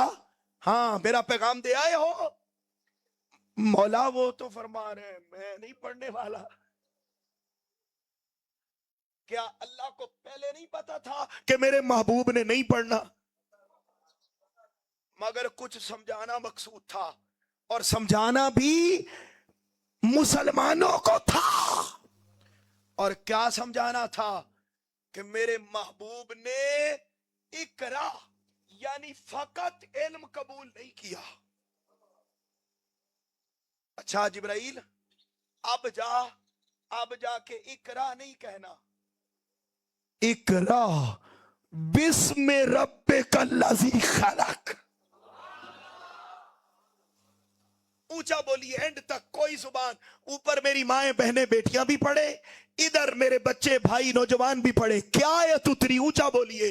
ہاں میرا پیغام دے آئے ہو؟ مولا وہ تو فرما رہے ہیں میں نہیں پڑھنے والا. کیا اللہ کو پہلے نہیں پتا تھا کہ میرے محبوب نے نہیں پڑھنا؟ مگر کچھ سمجھانا مقصود تھا، اور سمجھانا بھی مسلمانوں کو تھا. اور کیا سمجھانا تھا؟ کہ میرے محبوب نے اقرا یعنی فقط علم قبول نہیں کیا. اچھا جبرائیل اب جا کے اقرا نہیں کہنا، اقرا بسم ربک الذی خلق. اونچا بولیے اینڈ تک، کوئی زبان اوپر میری مائیں بہنیں بیٹیاں بھی پڑھے، इधर मेरे बच्चे भाई नौजवान भी पढ़े, क्या आयत उतरी, ऊंचा बोलिए।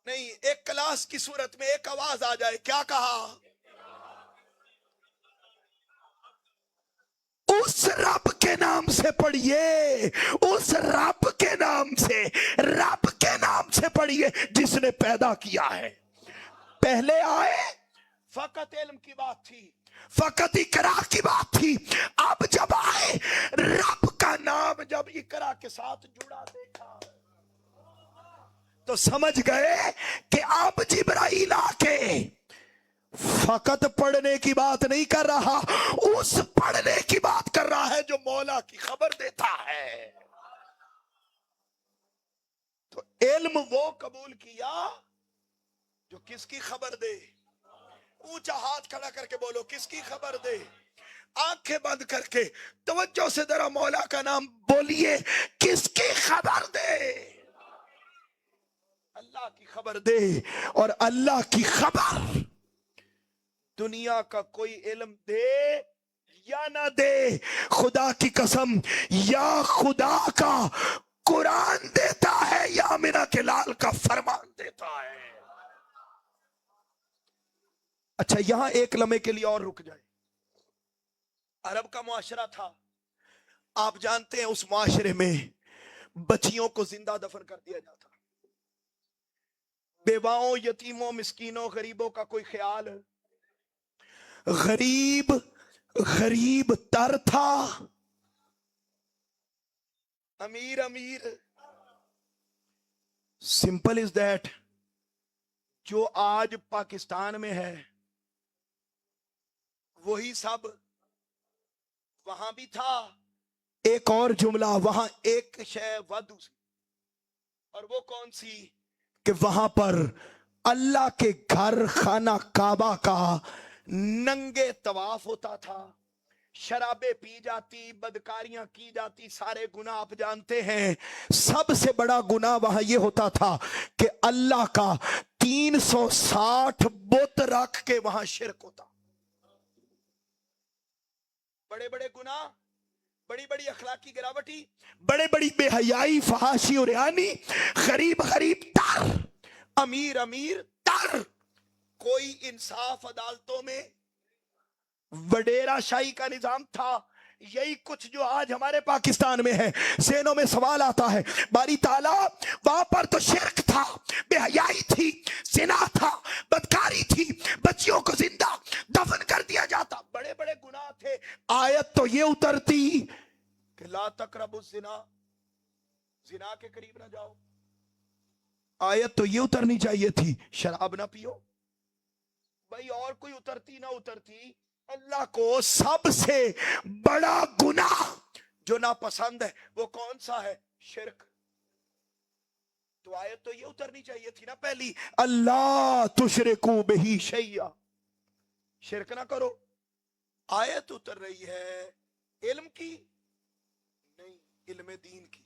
नहीं, एक क्लास की सूरत में एक आवाज आ जाए, क्या कहा? उस रब के नाम से पढ़िए, उस रब के नाम से, रब के नाम से पढ़िए जिसने पैदा किया है। पहले आए फकत इल्म की बात थी, फकत इकरा की बात थी। अब जब आए रब का नाम जब इकरा के साथ जुड़ा देखा तो समझ गए कि अब जिब्राइल आके फकत पढ़ने की बात नहीं कर रहा, उस पढ़ने की बात कर रहा है जो मौला की खबर देता है। तो इल्म वो कबूल किया जो किसकी खबर दे। ऊंचा हाथ खड़ा करके बोलो, किसकी खबर दे। आंखें बंद करके तवज्जो से जरा मौला का नाम बोलिए, किसकी खबर दे। अल्लाह की खबर दे। और अल्लाह की खबर दुनिया का कोई इल्म दे या ना दे, खुदा की कसम, या खुदा का कुरान देता है या अमीना के लाल का फरमान देता है। अच्छा, यहां एक लम्हे के लिए और रुक जाए। अरब का मुआशरा था, आप जानते हैं, उस मुआशरे में बच्चियों को जिंदा दफन कर दिया जाता, बेवाओं, यतीमों, मिस्कीनों, गरीबों का कोई ख्याल। गरीब गरीब तर था, अमीर अमीर। Simple is that. जो आज पाकिस्तान में है वही सब वहां भी था। एक और जुमला, वहां एक शय वादू सी, और वो कौन सी कि वहां पर अल्लाह के घर खाना काबा का नंगे तवाफ होता था, शराबें पी जाती, बदकारियां की जाती, सारे गुनाह आप जानते हैं। सबसे बड़ा गुनाह वहां यह होता था कि अल्लाह का 360 बुत रख के वहां शिरक होता। बड़े बड़े गुनाह, बड़ी बड़ी अखलाकी गिरावटी, बड़े बड़ी बेहयाई, फहाशी और यानी, गरीब गरीब तर, अमीर अमीर तर। कोई इंसाफ अदालतों में, वडेरा शाही का निजाम था। यही कुछ जो आज हमारे पाकिस्तान में है। ज़हनों में सवाल आता है, बारी ताला वहां पर तो शिरक था, बेहयाई थी, जिना था, बदकारी थी, बच्चियों को जिंदा दफन कर दिया जाता, बड़े बड़े गुनाह थे। आयत तो ये उतरती कि ला तकरबु जिना, जिना के करीब ना जाओ। आयत तो ये उतरनी चाहिए थी, शराब ना पियो। भाई और कोई उतरती ना उतरती, अल्लाह को सबसे बड़ा गुनाह जो नापसंद है वो कौन सा है? शिरक। तो आयत तो ये उतरनी चाहिए थी ना पहली, अल्लाह तुशरिकू बिही शैया, शिरक ना करो। आयत उतर रही है इल्म की नहीं, इल्म दीन की।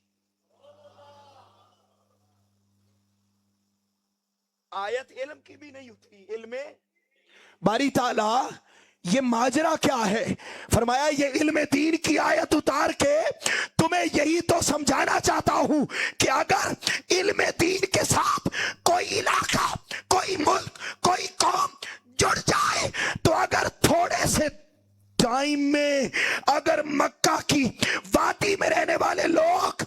आयत इल्म की भी नहीं उतरी, इल्म। बारी ताला ये माजरा क्या है? फरमाया ये इल्म दीन की आयत उतार के तुम्हें यही तो समझाना चाहता हूं कि अगर इल्म दीन के साथ कोई इलाका, कोई मुल्क, कोई कौम जुड़ जाए तो अगर थोड़े से टाइम में अगर मक्का की वादी में रहने वाले लोग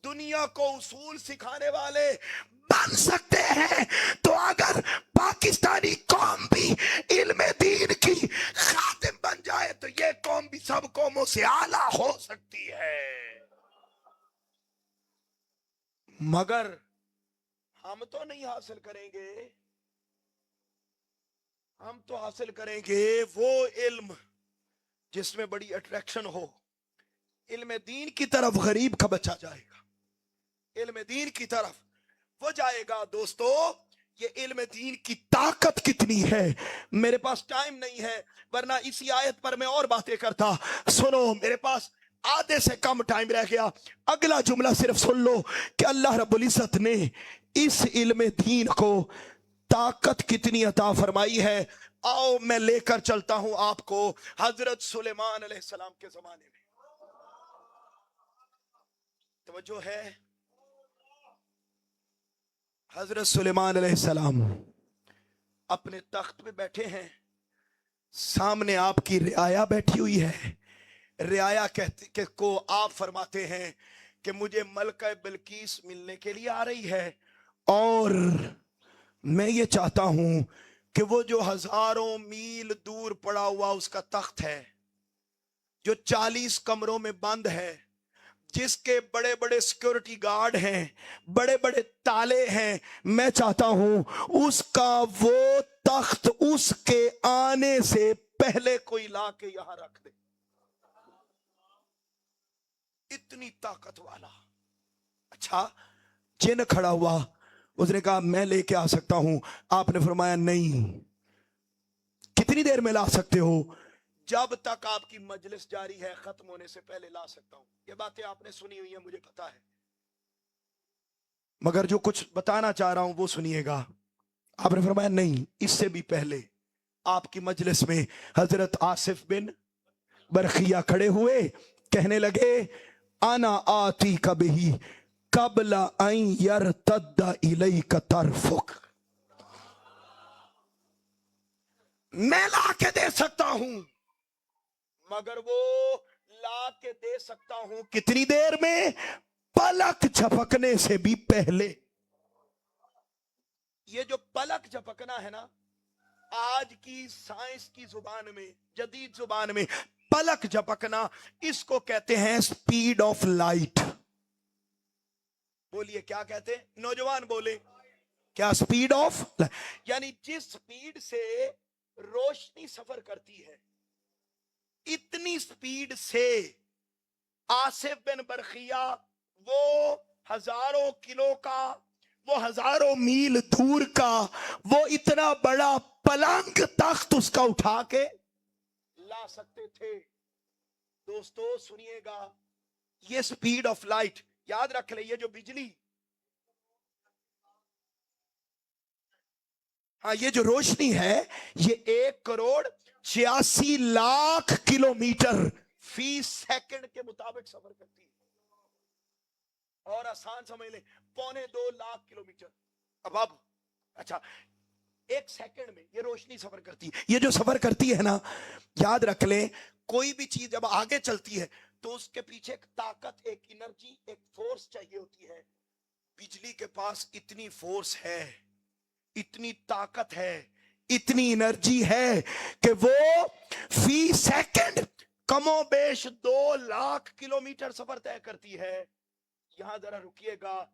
दुनिया को उसूल सिखाने वाले बन सकते हैं, तो अगर पाकिस्तानी कौम भी इल्म दीन की खातिम बन जाए तो ये कौम भी सब कौमों से आला हो सकती है। मगर हम तो नहीं हासिल करेंगे, हम तो हासिल करेंगे वो इल्म जिसमें बड़ी अट्रैक्शन हो। इल्म दीन की तरफ गरीब का बच्चा जाएगा, इल्म दीन की तरफ वो जाएगा। दोस्तों, ये इल्म दीन की ताकत कितनी है। मेरे पास टाइम नहीं है, वरना इसी आयत पर मैं और बातें करता। सुनो, मेरे पास आधे से कम टाइम रह गया। अगला जुमला सिर्फ सुन लो कि अल्लाह रब्बुल इज्जत ने इस इल्म दीन को ताकत कितनी अता फरमाई है। आओ मैं लेकर चलता हूं आपको हजरत सुलेमान अलैहिस्सलाम के जमाने में। توجہ ہے. حضرت سلیمان علیہ السلام اپنے تخت پہ بیٹھے ہیں, سامنے آپ کی رعایا بیٹھی ہوئی ہے. رعایا کہتے کہ کو آپ فرماتے ہیں کہ مجھے ملکہ بلقیس ملنے کے لیے آ رہی ہے, اور میں یہ چاہتا ہوں کہ وہ جو ہزاروں میل دور پڑا ہوا اس کا تخت ہے, جو 40 کمروں میں بند ہے, جس کے بڑے بڑے سیکورٹی گارڈ ہیں, بڑے بڑے تالے ہیں, میں چاہتا ہوں اس کا وہ تخت اس کے آنے سے پہلے کوئی لا کے یہاں رکھ دے. اتنی طاقت والا. اچھا, جن کھڑا ہوا, اس نے کہا میں لے کے آ سکتا ہوں. آپ نے فرمایا نہیں. کتنی دیر میں لا سکتے ہو؟ جب تک آپ کی مجلس جاری ہے, ختم ہونے سے پہلے لا سکتا ہوں. یہ باتیں آپ نے سنی ہوئی ہیں, مجھے پتا ہے, مگر جو کچھ بتانا چاہ رہا ہوں وہ سنیے گا. آپ نے فرمایا نہیں, اس سے بھی پہلے آپ کی مجلس میں حضرت آصف بن برخیہ کھڑے ہوئے, کہنے لگے انا آتی کبھی قبل ان یرتد الیک طرفک. میں لا کے دے سکتا ہوں, مگر وہ لا کے دے سکتا ہوں کتنی دیر میں؟ پلک جھپکنے سے بھی پہلے. یہ جو پلک جھپکنا ہے نا, آج کی سائنس کی زبان میں, جدید زبان میں پلک جھپکنا, اس کو کہتے ہیں سپیڈ آف لائٹ. بولیے کیا کہتے ہیں نوجوان, بولے کیا سپیڈ آف لائٹ. یعنی جس سپیڈ سے روشنی سفر کرتی ہے, اتنی سپیڈ سے آصف بن برخیہ وہ ہزاروں کلو کا, وہ ہزاروں میل دور کا, وہ اتنا بڑا پلنگ تخت اس کا اٹھا کے لا سکتے تھے. دوستو سنیے گا, یہ سپیڈ آف لائٹ یاد رکھ لیں. یہ جو بجلی, ہاں یہ جو روشنی ہے, یہ 1,86,00,000 کلومیٹر فی سیکنڈ کے مطابق سفر کرتی ہے. اور آسان سمجھ لیں 2.25 کلومیٹر. اب اچھا, 1 سیکنڈ میں یہ روشنی سفر کرتی ہے. یہ جو سفر کرتی ہے نا, یاد رکھ لیں کوئی بھی چیز جب آگے چلتی ہے تو اس کے پیچھے ایک طاقت, ایک انرجی, ایک فورس چاہیے ہوتی ہے. بجلی کے پاس اتنی فورس ہے, اتنی طاقت ہے, اتنی انرجی ہے کہ وہ فی سیکنڈ کم و بیش 2,00,000 کلومیٹر سفر طے کرتی ہے. یہاں ذرا رکیے گا.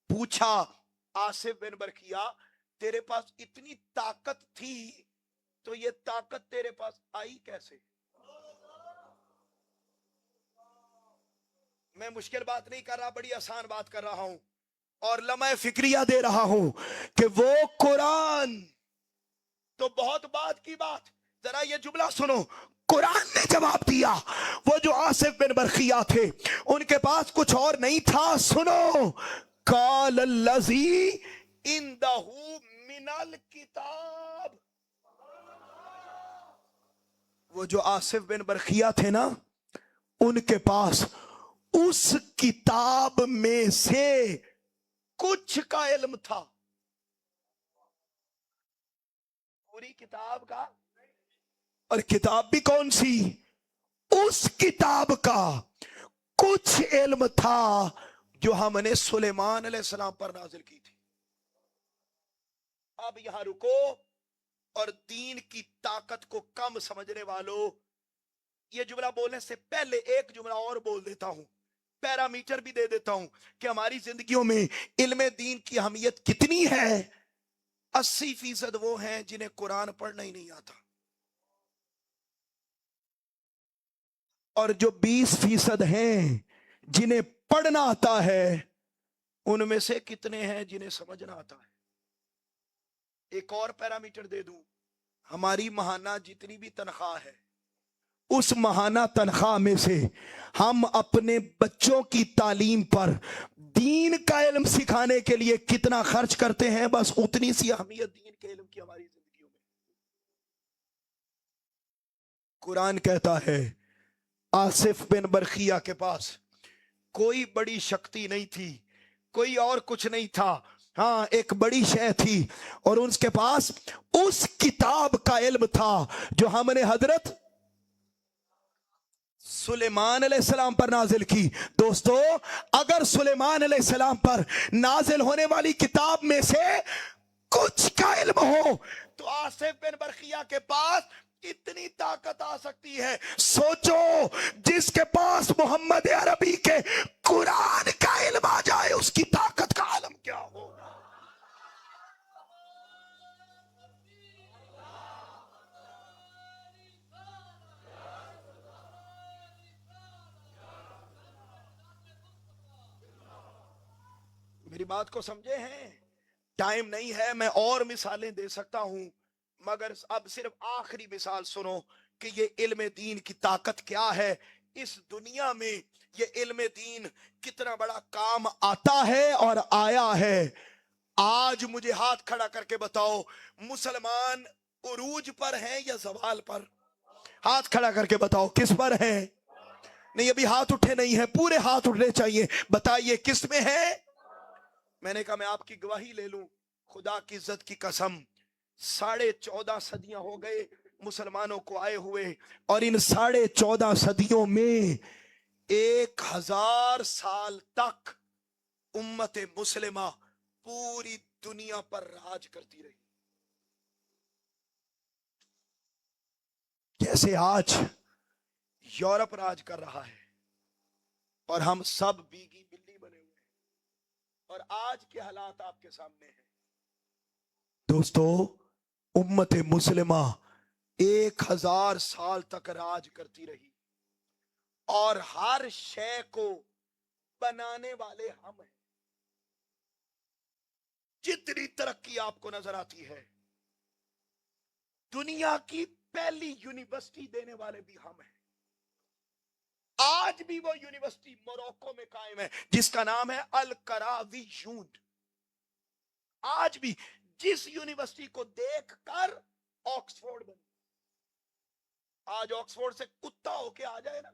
پوچھا آصف بن برخیہ تیرے پاس اتنی طاقت تھی تو یہ طاقت تیرے پاس آئی کیسے؟ میں مشکل بات نہیں کر رہا, بڑی آسان بات کر رہا ہوں, اور لمحہ فکریہ دے رہا ہوں کہ وہ قرآن تو بہت بات کی بات. ذرا یہ جملہ سنو, قرآن نے جواب دیا. وہ جو آصف بن برخیہ تھے ان کے پاس کچھ اور نہیں تھا. سنو, قال الذی عندہ من الکتاب. وہ جو آصف بن برخیہ تھے نا, ان کے پاس اس کتاب میں سے کچھ کا علم تھا. پوری کتاب کا, اور کتاب بھی کون سی؟ اس کتاب کا کچھ علم تھا جو ہم نے سلیمان علیہ السلام پر نازل کی تھی. اب یہاں رکو, اور دین کی طاقت کو کم سمجھنے والوں, یہ جملہ بولنے سے پہلے ایک جملہ اور بول دیتا ہوں, پیرامیٹر بھی دے دیتا ہوں کہ ہماری زندگیوں میں علم دین کی اہمیت کتنی ہے. 80% وہ ہیں جنہیں قرآن پڑھنا ہی نہیں آتا, اور جو 20% ہیں جنہیں پڑھنا آتا ہے, ان میں سے کتنے ہیں جنہیں سمجھنا آتا ہے. ایک اور پیرامیٹر دے دوں, ہماری ماہانہ جتنی بھی تنخواہ ہے, اس ماہانہ تنخواہ میں سے ہم اپنے بچوں کی تعلیم پر دین کا علم سکھانے کے لیے کتنا خرچ کرتے ہیں, بس اتنی سی اہمیت دین کے علم کی ہماری زندگیوں میں. قرآن کہتا ہے آصف بن برخیہ کے پاس कोई बड़ी शक्ति नहीं थी, कोई और कुछ नहीं था, हाँ एक बड़ी शय थी, और उसके पास उस किताब का इल्म था जो हमने हजरत सुलेमान अलैहिस्सलाम पर नाजिल की। दोस्तों, अगर सुलेमान अलैहिस्सलाम पर नाजिल होने वाली किताब में से कुछ का इल्म हो तो आसिफ बिन बरखिया के पास इतनी ताकत आ सकती है। सोचो, जिसके पास मोहम्मद अरबी के कुरान का इल्म आ जाए उसकी ताकत का आलम क्या होगा। मेरी बात को समझे हैं? टाइम नहीं है, मैं और मिसालें दे सकता हूं, मगर अब सिर्फ आखिरी मिसाल सुनो कि ये इल्म दीन की ताकत क्या है। इस दुनिया में ये इल्म दीन कितना बड़ा काम आता है और आया है। आज मुझे हाथ खड़ा करके बताओ, मुसलमान उरूज पर हैं या जवाल पर? हाथ खड़ा करके बताओ किस पर हैं? नहीं, अभी हाथ उठे नहीं है, पूरे हाथ उठने चाहिए। बताइए किस में है? मैंने कहा मैं आपकी गवाही ले लूं, खुदा की इज्जत की कसम, 14.5 सदियां हो गए मुसलमानों को आए हुए, और इन 14.5 सदियों में 1000 साल तक उम्मत मुस्लिमा पूरी दुनिया पर राज करती रही। जैसे आज यूरोप राज कर रहा है और हम सब बीगी बिल्ली बने हुए हैं, और आज के हालात आपके सामने हैं। दोस्तों, उम्मत मुस्लिमा 1000 साल तक राज करती रही, और हर शय को बनाने वाले हम हैं। जितनी तरक्की आपको नजर आती है, दुनिया की पहली यूनिवर्सिटी देने वाले भी हम हैं। आज भी वो यूनिवर्सिटी मोरक्को में कायम है जिसका नाम है अल करावियून। आज भी जिस यूनिवर्सिटी को देखकर ऑक्सफोर्ड बनी, आज ऑक्सफोर्ड से कुत्ता होके आ जाए ना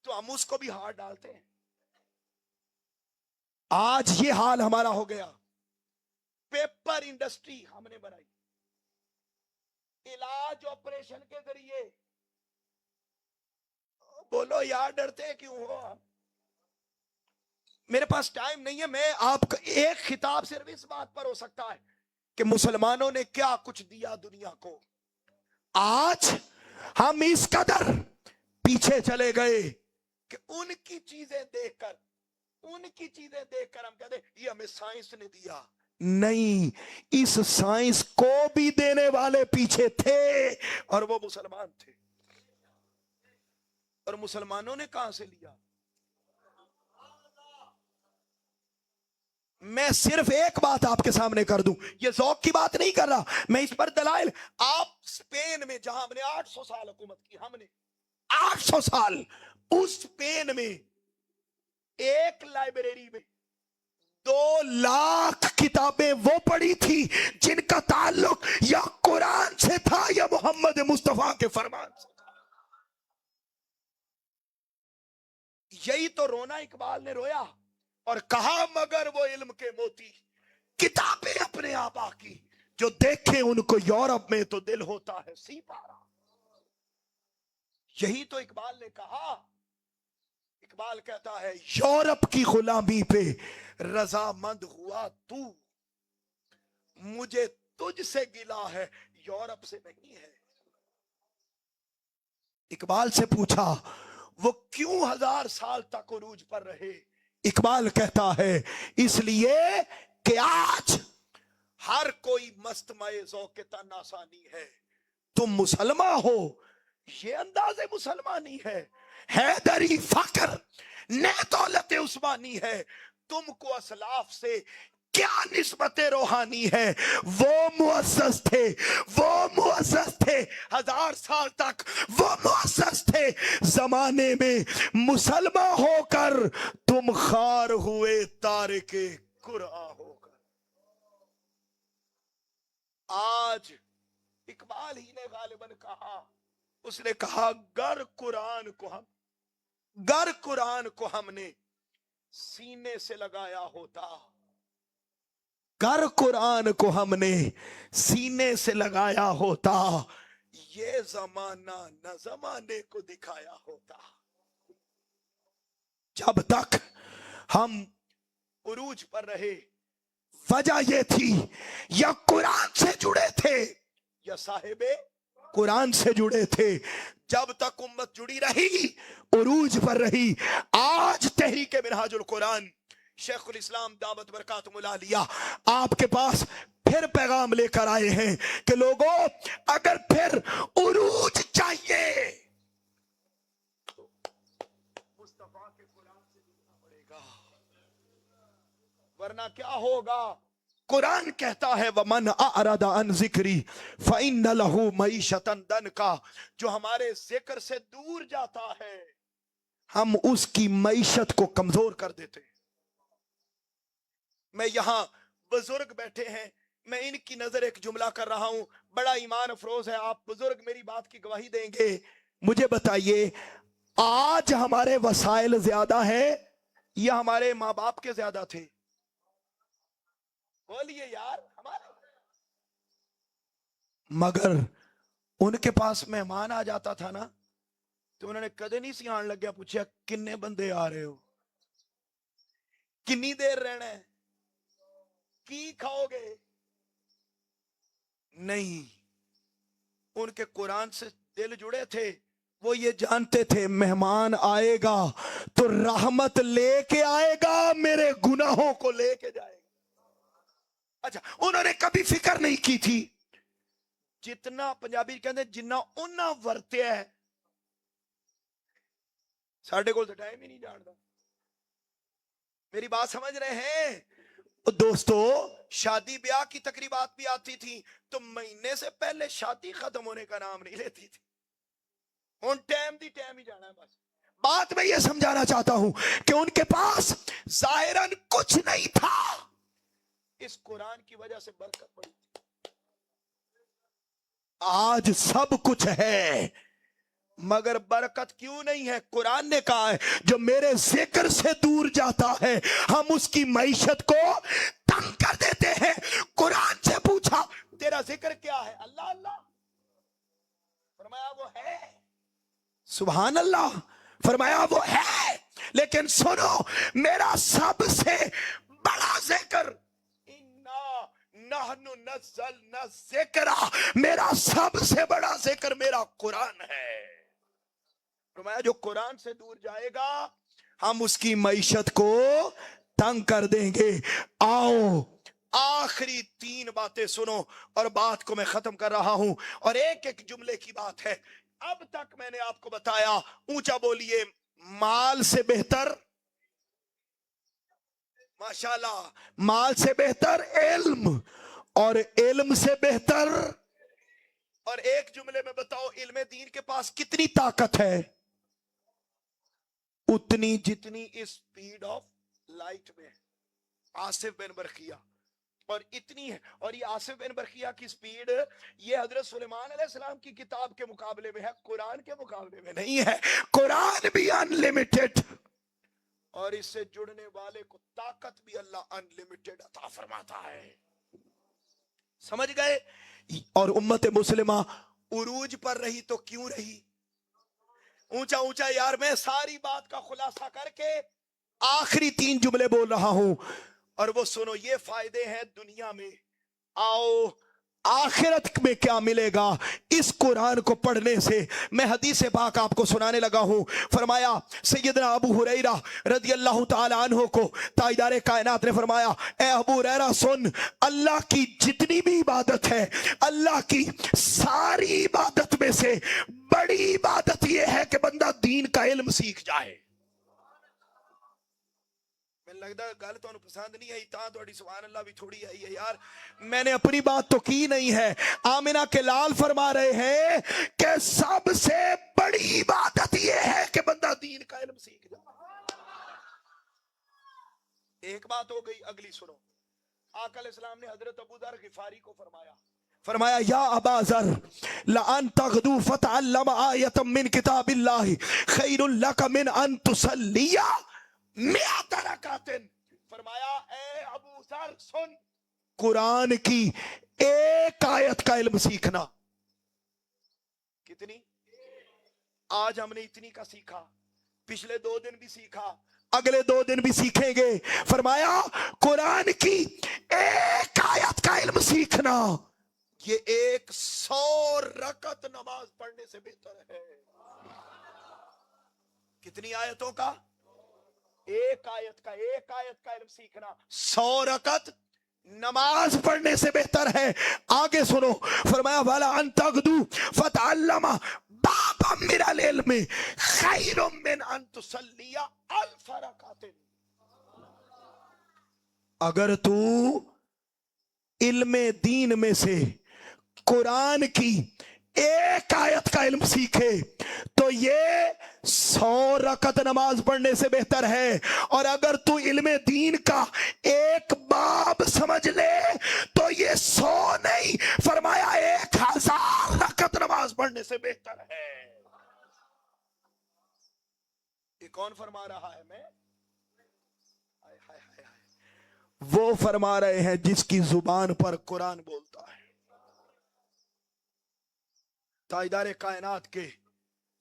तो हम उसको भी हाथ डालते हैं। आज ये हाल हमारा हो गया। पेपर इंडस्ट्री हमने बनाई, इलाज ऑपरेशन के जरिए। बोलो यार, डरते क्यों हो आप? मेरे पास टाइम नहीं है, मैं आपका एक खिताब सिर्फ इस बात पर हो सकता है कि मुसलमानों ने क्या कुछ दिया दुनिया को। आज हम इस कदर पीछे चले गए कि उनकी चीजें देखकर हम कहते हैं ये हमें साइंस ने दिया। नहीं, इस साइंस को भी देने वाले पीछे थे, और वो मुसलमान थे। और मुसलमानों ने कहां से लिया? मैं सिर्फ एक बात आपके सामने कर दूं, ये ज़ौक की बात नहीं कर रहा मैं, इस पर दलाइल। आप स्पेन में जहां हमने 800 साल हुकूमत की, हमने 800 साल, उस स्पेन में एक लाइब्रेरी में 2 लाख किताबें वो पढ़ी थी जिनका ताल्लुक या कुरान से था या मोहम्मद मुस्तफा के फरमान से। यही तो रोना इकबाल ने रोया और कहा, मगर वो इल्म के मोती किताबें अपने आप आकी, जो देखे उनको यूरोप में तो दिल होता है सी पारा। यही तो इकबाल ने कहा। इकबाल कहता है, यूरोप की गुलामी पे रजामंद हुआ तू, मुझे तुझसे गिला है यूरोप से नहीं है। इकबाल से पूछा वो क्यों 1000 साल तक उरूज पर रहे? इकबाल कहता है, इसलिए कि आज हर कोई मस्तमय ज़ौक़ तनासानी है। तुम मुसलमान हो, ये अंदाज़े मुसलमानी है। हैदरी फक्र ने दौलत उस्मानी है। तुमको असलाफ से क्या निस्बत रूहानी है? वो मुअस्सस थे 1000 साल तक, वो मुअस्सस थे। जमाने में मुसलमान होकर तुम खार हुए तारिके कुरआ होकर। आज इकबाल ही ने गालिबन कहा, उसने कहा गर कुरान को हमने सीने से लगाया होता, कर कुरान को हमने सीने से लगाया होता, ये जमाना न जमाने को दिखाया होता। जब तक हम उरूज पर रहे, वजह ये थी या कुरान से जुड़े थे या साहिबे कुरान से जुड़े थे। जब तक उम्मत जुड़ी रही, उरूज पर रही। आज तहरीक मिनहाजुल कुरान शेखुल इस्लाम दावत बरकातुहुल आलिया आपके पास फिर पैगाम लेकर आए हैं कि लोगों, अगर फिर उरूज चाहिए मुस्तफा के कुरान से जुड़ना पड़ेगा, वरना क्या होगा। कुरान कहता है वमन अरदा अन जिक्री फइन्न लहू मईशतन दनका, जो हमारे जिक्र से दूर जाता है हम उसकी मईशत को कमजोर कर देते हैं। मैं यहां बुजुर्ग बैठे हैं, मैं इनकी नजर एक जुमला कर रहा हूं, बड़ा ईमान अफरोज है, आप बुजुर्ग मेरी बात की गवाही देंगे। मुझे बताइए, आज हमारे वसाइल ज्यादा है या हमारे माँ बाप के ज्यादा थे? बोलिए यार। हमारे मगर उनके पास मेहमान आ जाता था ना, तो उन्होंने कदे नहीं सियाण लग गया पूछा किन्ने बंदे आ रहे हो, किन्नी देर रहना है, की खाओगे? नहीं, उनके कुरान से दिल जुड़े थे। वो ये जानते थे मेहमान आएगा तो रहमत लेके आएगा, मेरे गुनाहों को लेके जाएगा। अच्छा, उन्होंने कभी फिक्र नहीं की थी जितना पंजाबी कहते जिन्ना उन्ना वरत्या है, साढ़े को तो टाइम ही नहीं जानता। मेरी बात समझ रहे हैं दोस्तों? शादी ब्याह की तकरीबात भी आती थी तो महीने से पहले शादी खत्म होने का नाम नहीं लेती थी, उन टाइम दी टाइम ही जाना है बस। बात मैं ये समझाना चाहता हूं कि उनके पास जाहिरन कुछ नहीं था, इस कुरान की वजह से बरकत पड़ी। आज सब कुछ है मगर बरकत क्यों नहीं है? कुरान ने कहा है जो मेरे जिक्र से दूर जाता है हम उसकी मईशत को तंग कर देते हैं। कुरान से पूछा तेरा जिक्र क्या है? अल्लाह अल्लाह, फरमाया वो है। सुभान अल्लाह, फरमाया वो है। लेकिन सुनो, मेरा सबसे बड़ा जिक्र नहनु नज़्ज़लना ज़िक्रा, मेरा सबसे बड़ा जिक्र मेरा कुरान है। फरमाया जो कुरान से दूर जाएगा हम उसकी मईशत को तंग कर देंगे। आओ आखिरी 3 बातें सुनो और बात को मैं खत्म कर रहा हूं, और एक एक जुमले की बात है। अब तक मैंने आपको बताया, ऊंचा बोलिए, माल से बेहतर, माशाल्लाह, माल से बेहतर इल्म, और इल्म से बेहतर। और एक जुमले में बताओ इल्म दीन के पास कितनी ताकत है? उतनी जितनी स्पीड ऑफ लाइट में आसिफ बिन बरखिया, और इतनी है। और ये आसिफ बिन बरखिया की स्पीड ये हजरत सुलेमान अलैहिस्सलाम की किताब के मुकाबले में है, कुरान के मुकाबले में नहीं है। कुरान भी अनलिमिटेड, और इससे जुड़ने वाले को ताकत भी अल्लाह अनलिमिटेड अता फरमाता है। समझ गए? और उम्मत मुस्लिमा उरूज पर रही तो क्यों रही? ऊंचा ऊंचा यार, मैं सारी बात का खुलासा करके आखिरी 3 जुमले बोल रहा हूं, और वो सुनो, ये फायदे हैं दुनिया में। आओ आखिरत में क्या मिलेगा इस कुरान को पढ़ने से, मैं हदीस पाक आपको सुनाने लगा हूं। फरमाया सैयदना अबू हुरैरा रदियल्लाहु ताला अन्हु को ताजदार कायनात ने फरमाया, ए अबू हुरैरा सुन, अल्लाह की जितनी भी इबादत है, अल्लाह की सारी इबादत में से बड़ी इबादत यह है कि बंदा दीन का इल्म सीख जाए। लगता है गल तुहानू पसंद नहीं आई, तां तुहाडी सुभान अल्लाह भी थोड़ी आई है यार। मैंने अपनी बात तो की नहीं है। आमिना के लाल फरमा रहे हैं कि सबसे बड़ी इबादत यह है कि बंदा दीन का इल्म सीख जाए। एक बात हो गई, अगली सुनो। आका अलैहिस्सलाम ने हजरत अबू दर गिफारी को फरमाया या अबा ज़र लअन तग़दू फ़तअल्लम आयतम मिन किताबिल्लाहि खैरुल लक मिन अन तुसल्लिया मियात रकातिन, फरमाया ए अबू जर सुन, कुरान की एक आयत का इल्म सीखना। कितनी? आज हमने इतनी का सीखा, पिछले 2 दिन भी सीखा, अगले 2 दिन भी सीखेंगे। फरमाया कुरान की एक आयत का इल्म सीखना, ये 100 रकत नमाज पढ़ने से बेहतर है। कितनी आयतों का? एक आयत का इल्म सीखना 100 रकत नमाज पढ़ने से बेहतर है। आगे सुनो, फरमाया वाला अंतगदू फतअल्लमा बाबा मिनल इल्म खैरुम मिन अन तुसल्लिया अल्फ रकातिन। अगर तू इल्म दीन में से कुरान की एक आयत का इल्म सीखे तो ये 100 रकत नमाज पढ़ने से बेहतर है। और अगर तू इल्म दीन का एक बाब समझ ले तो ये 100 नहीं, फरमाया 1000 रकत नमाज पढ़ने से बेहतर है। ये कौन फरमा रहा है? मैं? हाय हाय हाय हाय। वो फरमा रहे हैं जिसकी जुबान पर कुरान बोलता है। ताजदार कायनात के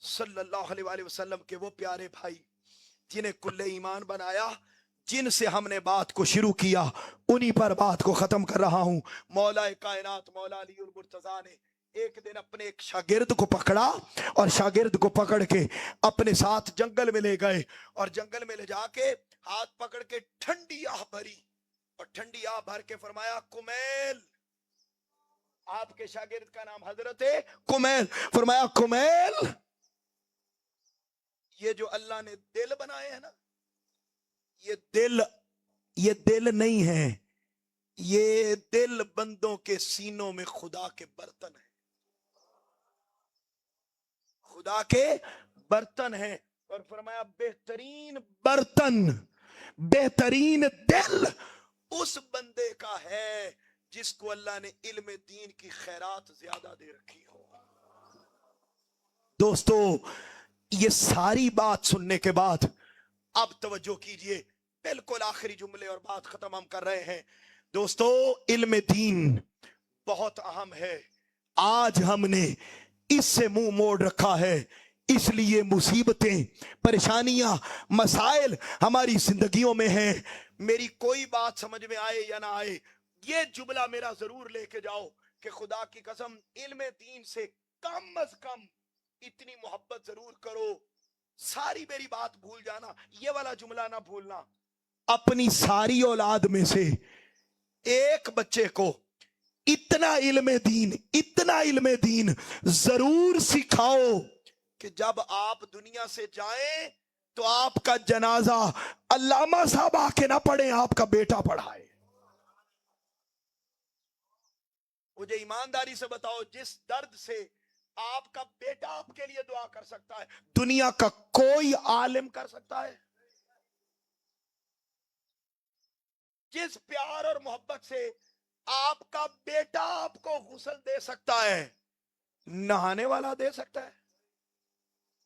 सल्लल्लाहु अलैहि वसल्लम के वो प्यारे भाई जिन्हें कुल्ले ईमान बनाया, जिनसे हमने बात को शुरू किया, उन्हीं पर बात को खत्म कर रहा हूं। मौला कायनात मौला अलीउल मुर्तजा ने एक दिन अपने एक शागिर्द को पकड़ा और शागिर्द को पकड़ के अपने साथ जंगल में ले गए और जंगल में ले जाके हाथ पकड़ के ठंडी आह भरी और ठंडी आह भर के फरमाया कुमैल, आपके शागिर्द का नाम हजरत है कुमैल, फरमाया कुमैल ये जो अल्लाह ने दिल बनाए हैं ना, ये दिल नहीं है, ये दिल बंदों के सीनों में खुदा के बर्तन है, खुदा के बर्तन है। और फरमाया बेहतरीन बर्तन, बेहतरीन दिल उस बंदे का है जिसको अल्लाह ने इल्म दीन की खैरात ज्यादा दे रखी हो। दोस्तों ये सारी बात सुनने के बाद अब तवज्जो कीजिए, बिल्कुल आखिरी जुमले और बात खत्म हम कर रहे हैं। दोस्तों इल्म दीन बहुत अहम है। आज हमने इससे मुंह मोड़ रखा है, इसलिए मुसीबतें, परेशानियां, मसाइल हमारी जिंदगियों में हैं। मेरी कोई बात समझ में आए या ना आए, ये जुमला मेरा जरूर लेके जाओ कि खुदा की कसम इल्म दीन से कम अज कम इतनी मोहब्बत जरूर करो। सारी मेरी बात भूल जाना, ये वाला जुमला ना भूलना। अपनी सारी औलाद में से एक बच्चे को इतना इल्म दीन जरूर सिखाओ कि जब आप दुनिया से जाएं तो आपका जनाजा अल्लामा साहब आके ना पढ़े, आपका बेटा पढ़ाए। मुझे ईमानदारी से बताओ, जिस दर्द से आपका बेटा आपके लिए दुआ कर सकता है, दुनिया का कोई आलिम कर सकता है? जिस प्यार और मोहब्बत से आपका बेटा आपको गुस्ल दे सकता है, नहाने वाला दे सकता है?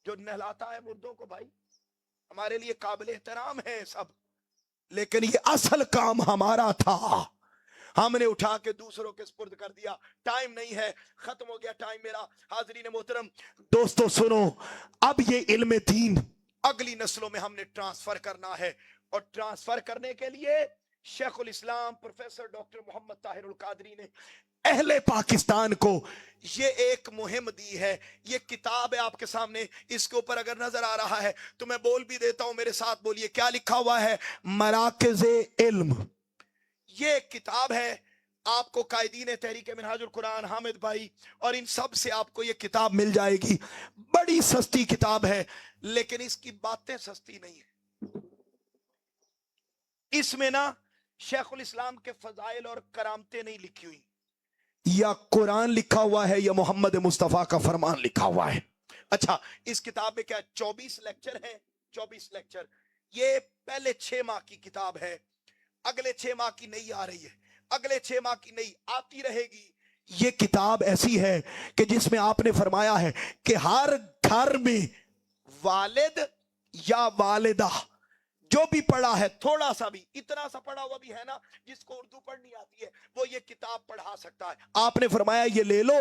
जो नहलाता है मुर्दों को, भाई हमारे लिए काबिल एहतराम है सब, लेकिन ये असल काम हमारा था, हमने उठा के दूसरों के स्पुर्द कर दिया। टाइम नहीं है, खत्म हो गया टाइम मेरा। हाज़रीन मोहतरम, दोस्तों सुनो, अब ये इल्म दीन अगली नस्लों में हमने ट्रांसफर करना है, और ट्रांसफर करने के लिए शेखुल इस्लाम प्रोफेसर डॉक्टर मोहम्मद ताहिरुल कादरी ने अहले पाकिस्तान को ये एक मुहिम दी है। ये किताब है आपके सामने, इसके ऊपर अगर नजर आ रहा है तो मैं बोल भी देता हूं, मेरे साथ बोलिए क्या लिखा हुआ है, मराकिज़े इल्म। ये किताब है, आपको कायदीन तहरीक मिनहाजुल कुरान हामिद भाई और इन सब से आपको ये किताब मिल जाएगी। बड़ी सस्ती किताब है, लेकिन इसकी बातें सस्ती नहीं है। इसमें ना शेखुल इस्लाम के फजाइल और करामतें नहीं लिखी हुई, या कुरान लिखा हुआ है या मोहम्मद मुस्तफा का फरमान लिखा हुआ है। अच्छा, इस किताब में क्या 24 लेक्चर है? 24 लेक्चर। ये पहले 6 माह की किताब है, अगले 6 माह की नई आ रही है, अगले 6 माह की नई आती रहेगी। ये किताब ऐसी है कि जिसमें आपने फरमाया है कि हर घर में वालिद या वालिदा जो भी पढ़ा है, थोड़ा सा भी, इतना सा पढ़ा हुआ भी है ना, जिसको उर्दू पढ़नी आती है, वो ये किताब पढ़ा सकता है। आपने फरमाया ये ले लो,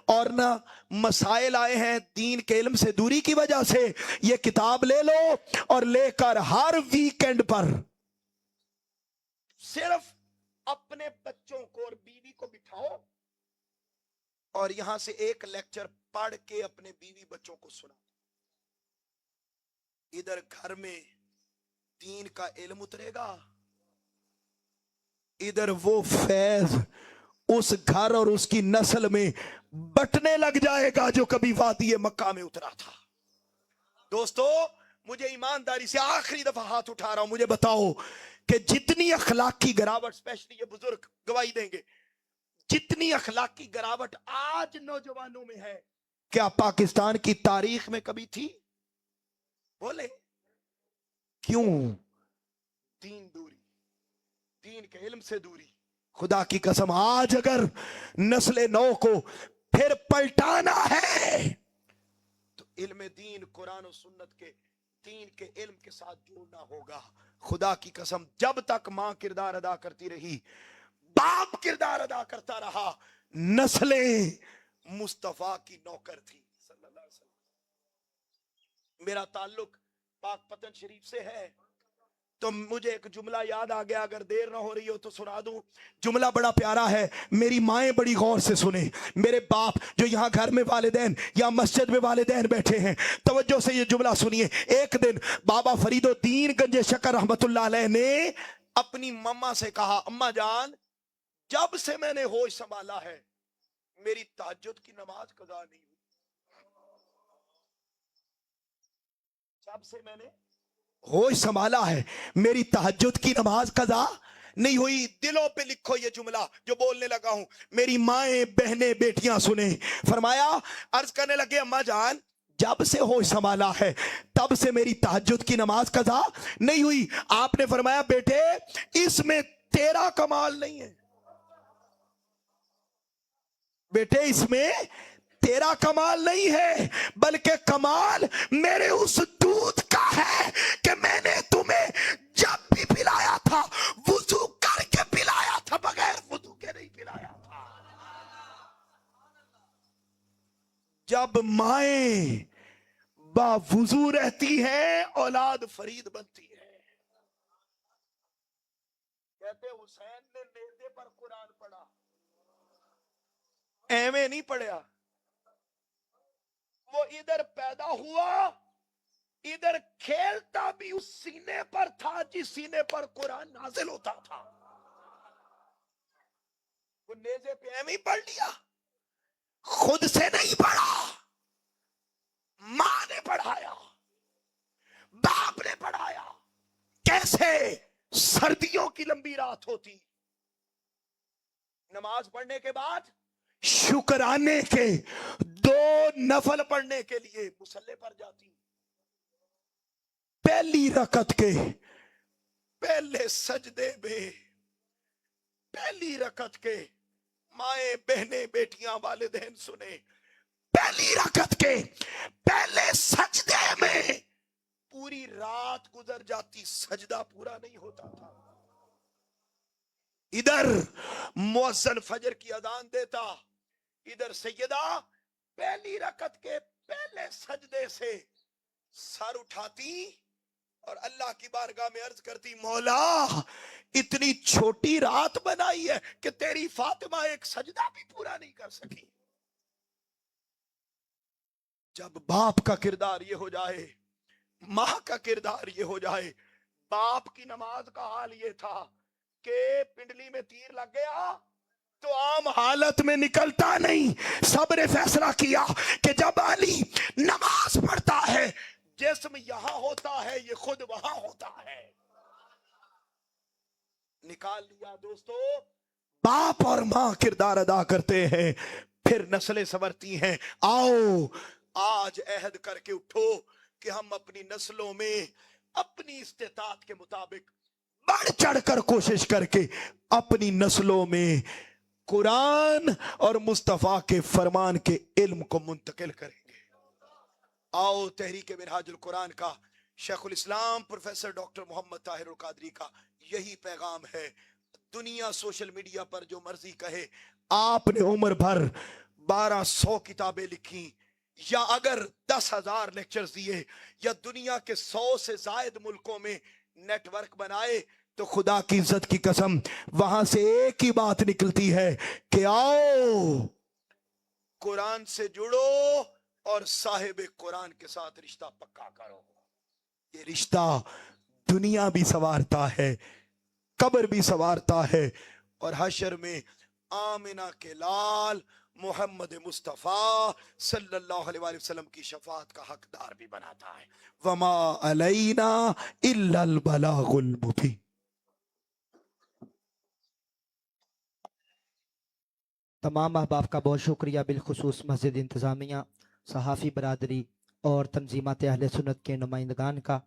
और ना मसाइल आए हैं दीन के इल्म से दूरी की वजह से, ये किताब ले लो और लेकर हर वीकेंड पर सिर्फ अपने बच्चों को और बीवी को बिठाओ और यहां से एक लेक्चर पढ़ के अपने बीवी बच्चों को सुना। इधर घर में दीन का इल्म उतरेगा, इधर वो फैज उस घर और उसकी नस्ल में बटने लग जाएगा जो कभी वादी मक्का में उतरा था। दोस्तों, मुझे ईमानदारी से आखिरी दफा हाथ उठा रहा हूं, मुझे बताओ कि जितनी अखलाक की गिरावट, स्पेशली ये बुजुर्ग गवाही देंगे, जितनी अखलाक की गिरावट आज नौजवानों में है, क्या पाकिस्तान की तारीख में कभी थी? बोले क्यों? दीन दूरी, दीन के इल्म से दूरी। खुदा की कसम, आज अगर नस्ल नौ को फिर पलटाना है तो इल्म दीन, कुरान और सुन्नत के दीन के इल्म के साथ जोड़ना होगा। खुदा की कसम, जब तक मां किरदार अदा करती रही, बाप किरदार अदा करता रहा, नस्लें मुस्तफा की नौकर थी सल्लल्लाहु अलैहि वसल्लम। मेरा ताल्लुक पाक पतन शरीफ से है, तो मुझे एक जुमला याद आ गया, अगर देर ना हो रही हो तो सुना दूं। जुमला बड़ा प्यारा है, मेरी माएं बड़ी गौर से सुने, मेरे बाप जो यहाँ घर में वालिदैन या मस्जिद में वालिदैन बैठे हैं, तवज्जो से ये जुमला सुनिए। एक दिन बाबा फरीदुद्दीन गंजे शकर रहमतुल्लाह अलैह ने अपनी मम्मा से कहा, अम्मा जान, जब से मैंने होश संभाला है मेरी तहज्जुद की नमाज कज़ा नहीं हुई। जब से मैंने होश संभाला है मेरी तहज्जुद की नमाज कज़ा नहीं हुई। दिलों पे लिखो ये जुमला जो बोलने लगा हूं, मेरी माएं बहनें बेटियां सुने। फरमाया, अर्ज करने लगे, अम्मा जान, जब से होश संभाला है तब से मेरी तहज्जुद की नमाज कज़ा नहीं हुई। आपने फरमाया, बेटे इसमें तेरा कमाल नहीं है, बेटे इसमें तेरा कमाल नहीं है, बल्कि कमाल मेरे उस दूध का है कि मैंने तुम्हें जब भी पिलाया था वुजू करके पिलाया था, बगैर वुजू के नहीं पिलाया था। जब माएं बावुजू रहती हैं औलाद फरीद बनती है। कहते हुसैन ने नेज़े पर कुरान पढ़ा, एवं नहीं पढ़ा, वो इधर पैदा हुआ, इधर खेलता भी उस सीने पर था जिस सीने पर कुरान नाजिल होता था। वो नेज़े पे एवं ही पढ़ लिया, खुद से नहीं पढ़ा, मां ने पढ़ाया, बाप ने पढ़ाया। कैसे? सर्दियों की लंबी रात होती, नमाज पढ़ने के बाद शुक्राने के 2 नफल पढ़ने के लिए मुसल्ले पर जाती। पहली रकत के पहले सजदे में, पहली रकत के, माएं बहनें बेटियां वालिदैन सुने, पहली रकत के पहले सजदे में पूरी रात गुजर जाती, सजदा पूरा नहीं होता था। इधर मुअज्जिन फजर की अजान देता, इधर सैयदा पहली रकत के पहले सजदे से सर उठाती और अल्लाह की बारगाह में अर्ज करती, मौला इतनी छोटी रात बनाई है कि तेरी फातिमा एक सजदा भी पूरा नहीं कर सकी। जब बाप का किरदार ये हो जाए, मां का किरदार ये हो जाए। बाप की नमाज का हाल ये था कि पिंडली में तीर लग गया तो आम हालत में निकलता नहीं। सब ने फैसला किया कि जब अली नमाज पढ़ता है जिस्म यहां होता है, ये खुद वहां होता है। निकाल लिया। दोस्तों, बाप और मां किरदार अदा करते हैं, फिर नस्लें संवरती हैं। आओ आज अहद करके उठो कि हम अपनी नस्लों में अपनी इस्तेताअत के मुताबिक बढ़ चढ़कर कोशिश करके अपनी नस्लों में कुरान और मुस्तफा के फरमान के इल्म को मुंतकिल करेंगे। आओ तहरीक मिनहाजुल कुरान का شیخ الاسلام پروفیسر ڈاکٹر محمد طاہر القادری کا یہی پیغام ہے. دنیا سوشل میڈیا پر جو مرضی کہے، آپ نے عمر بھر 1200 کتابیں لکھی یا اگر 10,000 لیکچرز دیے یا دنیا کے 100 سے زائد ملکوں میں نیٹ ورک بنائے، تو خدا کی عزت کی قسم وہاں سے ایک ہی بات نکلتی ہے کہ آؤ قرآن سے جڑو اور صاحب قرآن کے ساتھ رشتہ پکا کرو. یہ رشتہ دنیا بھی سنوارتا ہے، قبر بھی سنوارتا ہے، اور حشر میں آمنہ کے لال محمد مصطفیٰ صلی اللہ علیہ وسلم کی شفاعت کا حقدار بھی بناتا ہے. وما علینا الا البلاغ المبین. تمام احباب کا بہت شکریہ، بالخصوص مسجد انتظامیہ، صحافی برادری اور تنظیمات اہل سنت کے نمائندگان کا.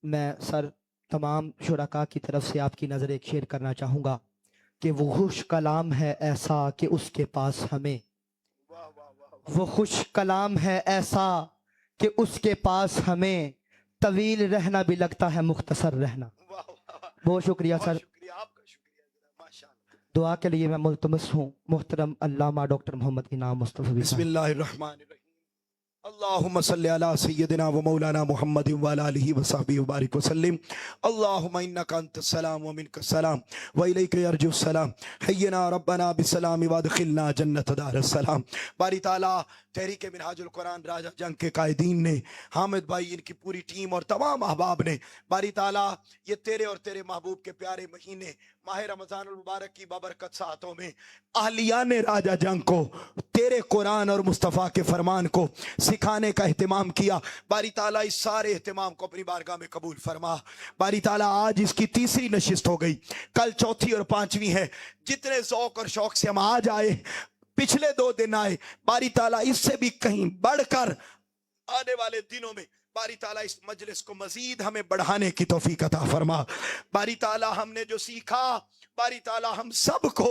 میں سر تمام شرکاء کی طرف سے آپ کی نظر ایک شیئر کرنا چاہوں گا کہ وہ خوش کلام ہے ایسا کہ اس کے پاس ہمیں، وہ خوش کلام ہے ایسا کہ اس کے پاس ہمیں طویل رہنا بھی لگتا ہے مختصر رہنا. بہت شکریہ سر. آپ کا شکریہ ماشاءاللہ. دعا کے لیے میں ملتمس ہوں محترم علامہ ڈاکٹر محمد انعام مصطفی. بسم اللہ الرحمن الرحیم. اللہم صلی علی سیدنا و مولانا محمد وعلی آلہ وصحبہ وبارک وسلم. اللہم انکا انت السلام ومنک السلام وإلیک یرجع السلام. حینا ربنا بالسلام وادخلنا جنت دار السلام. باری تعالیٰ تحریک منہاج القرآن راجہ جنگ کے قائدین نے، حامد بھائی، ان کی پوری ٹیم اور تمام احباب نے، باری تعالیٰ یہ تیرے اور تیرے محبوب کے پیارے مہینے ماہ رمضان المبارک کی بابرکت ساعتوں میں اہلیان راجہ جنگ کو تیرے قرآن اور مصطفیٰ کے فرمان کو سکھانے کا اہتمام کیا. باری تعالیٰ اس سارے اہتمام کو اپنی بارگاہ میں قبول فرما. باری تعالیٰ آج اس کی تیسری نشست ہو گئی، کل چوتھی اور پانچویں ہے. جتنے ذوق اور شوق سے ہم آج آئے، پچھلے 2 دن آئے، باری تعالیٰ اس سے بھی کہیں بڑھ کر آنے والے دنوں میں باری تعالیٰ اس مجلس کو مزید ہمیں بڑھانے کی توفیق عطا فرما. باری تعالیٰ ہم نے جو سیکھا، باری تعالیٰ ہم سب کو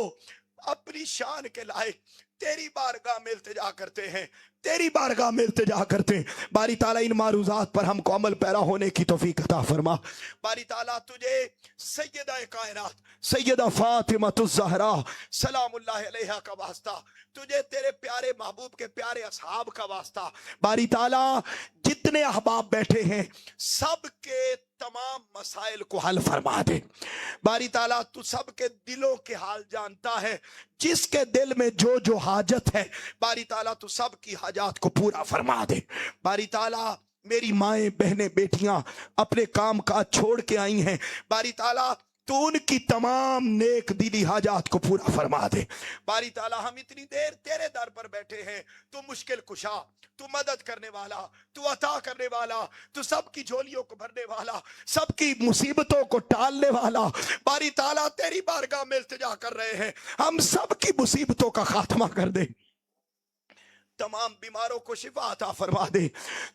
اپنی شان کے لائق تیری بارگاہ میں التجا کرتے ہیں، تیری بارگاہ میں التجا کرتے ہیں. باری تعالیٰ ان معروضات پر ہم کو عمل پیرا ہونے کی توفیق عطا فرما. باری تعالیٰ تجھے سیدہ کائنات سیدہ فاطمہ الزہرا سلام اللہ علیہا کا واسطہ، تجھے تیرے پیارے محبوب کے پیارے اصحاب کا واسطہ، باری تعالیٰ جتنے احباب بیٹھے ہیں سب کے تمام مسائل کو حل فرما دے. باری تعالیٰ تو سب کے دلوں کے حال جانتا ہے، جس کے دل میں جو جو حاجت ہے باری تعالیٰ تو سب کی حاجات کو پورا فرما دے. باری تعالیٰ میری مائیں بہنیں بیٹیاں اپنے کام کاج چھوڑ کے آئی ہیں، باری تعالیٰ تو ان کی تمام نیک دلی حاجات کو پورا فرما دے. باری تعالیٰ ہم اتنی دیر تیرے در پر بیٹھے ہیں، تو مشکل کشا، تو مدد کرنے والا، تو عطا کرنے والا، تو سب کی جھولیوں کو بھرنے والا، سب کی مصیبتوں کو ٹالنے والا. باری تعالیٰ تیری بارگاہ میں التجا کر رہے ہیں، ہم سب کی مصیبتوں کا خاتمہ کر دے. تمام بیماروں کو شفا عطا فرما دے.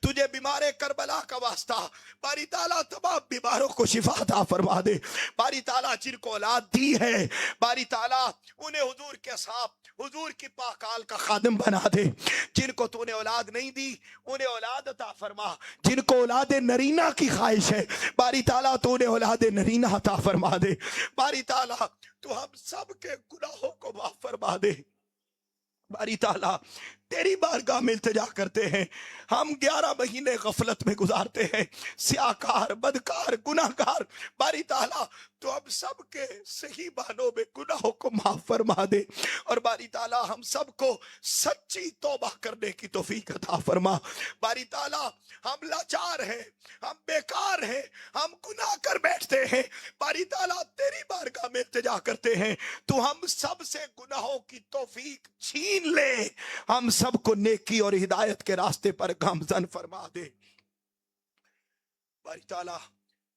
تجھے بیمار کربلا کا واسطہ باری تعالیٰ تمام بیماروں کو شفا عطا فرما دے. باری تعالیٰ جن کو اولاد دی ہے باری تعالیٰ انہیں حضور کے اصحاب حضور کی پاکال کا خادم بنا دے. جن کو تو نے اولاد نہیں دی انہیں اولاد عطا فرما. جن کو اولاد نرینہ کی خواہش ہے باری تعالیٰ تو انہیں اولاد نرینہ عطا فرما دے. باری تعالیٰ تو ہم سب کے گناہوں کو معاف فرما دے. باری تعالیٰ تیری بارگاہ میں التجا کرتے ہیں، ہم 11 مہینے غفلت میں گزارتے ہیں، سیاکار، بدکار، گناہگار. باری تعالیٰ تو ہم سب کے صحیح معنوں میں گناہوں کو معاف فرما دے. اور باری تعالیٰ ہم سب کو سچی توبہ کرنے کی توفیق عطا فرما. باری تعالیٰ ہم لاچار ہیں، ہم بیکار ہیں، ہم گناہ کر بیٹھتے ہیں. باری تعالیٰ تیری بارگاہ میں التجا کرتے ہیں، تو ہم سب سے گناہوں کی توفیق چھین لے، ہم سب کو نیکی اور ہدایت کے راستے پر گامزن فرما دے. باری تعالیٰ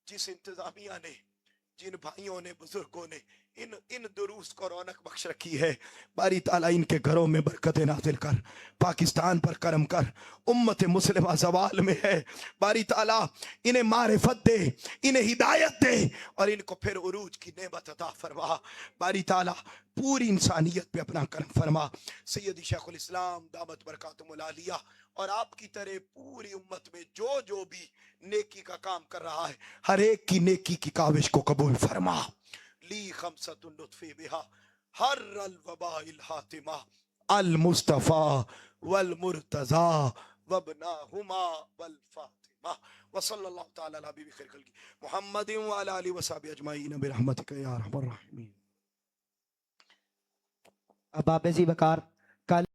جس انتظامیہ نے، جن بھائیوں نے، بزرگوں نے ان دروس کو رونق بخش رکھی ہے، باری تعالیٰ ان کے گھروں میں برکت نازل کر، پاکستان پر کرم کر. امت مسلمہ زوال میں ہے، باری تعالیٰ انہیں معرفت دے، انہیں ہدایت دے، اور ان کو پھر عروج کی نعمت عطا فرما. باری تعالیٰ پوری انسانیت پہ اپنا کرم فرما. سیدی شیخ الاسلام دامت برکاتہم العالیہ اور آپ کی طرح پوری امت میں جو بھی نیکی کا کام کر رہا ہے ہر ایک کی نیکی کی کاوش کو قبول فرما. لی خمسۃ لطفی بہا ہر الوباء الحاتمہ المصطفیٰ والمرتضی وابناہما والفاطمہ وصلی اللہ تعالی علی حبیب خیر خلقی محمد وعلی آلہ وصحبہ اجمعین برحمتک یا ارحم الراحمین. اب آپ بکار کل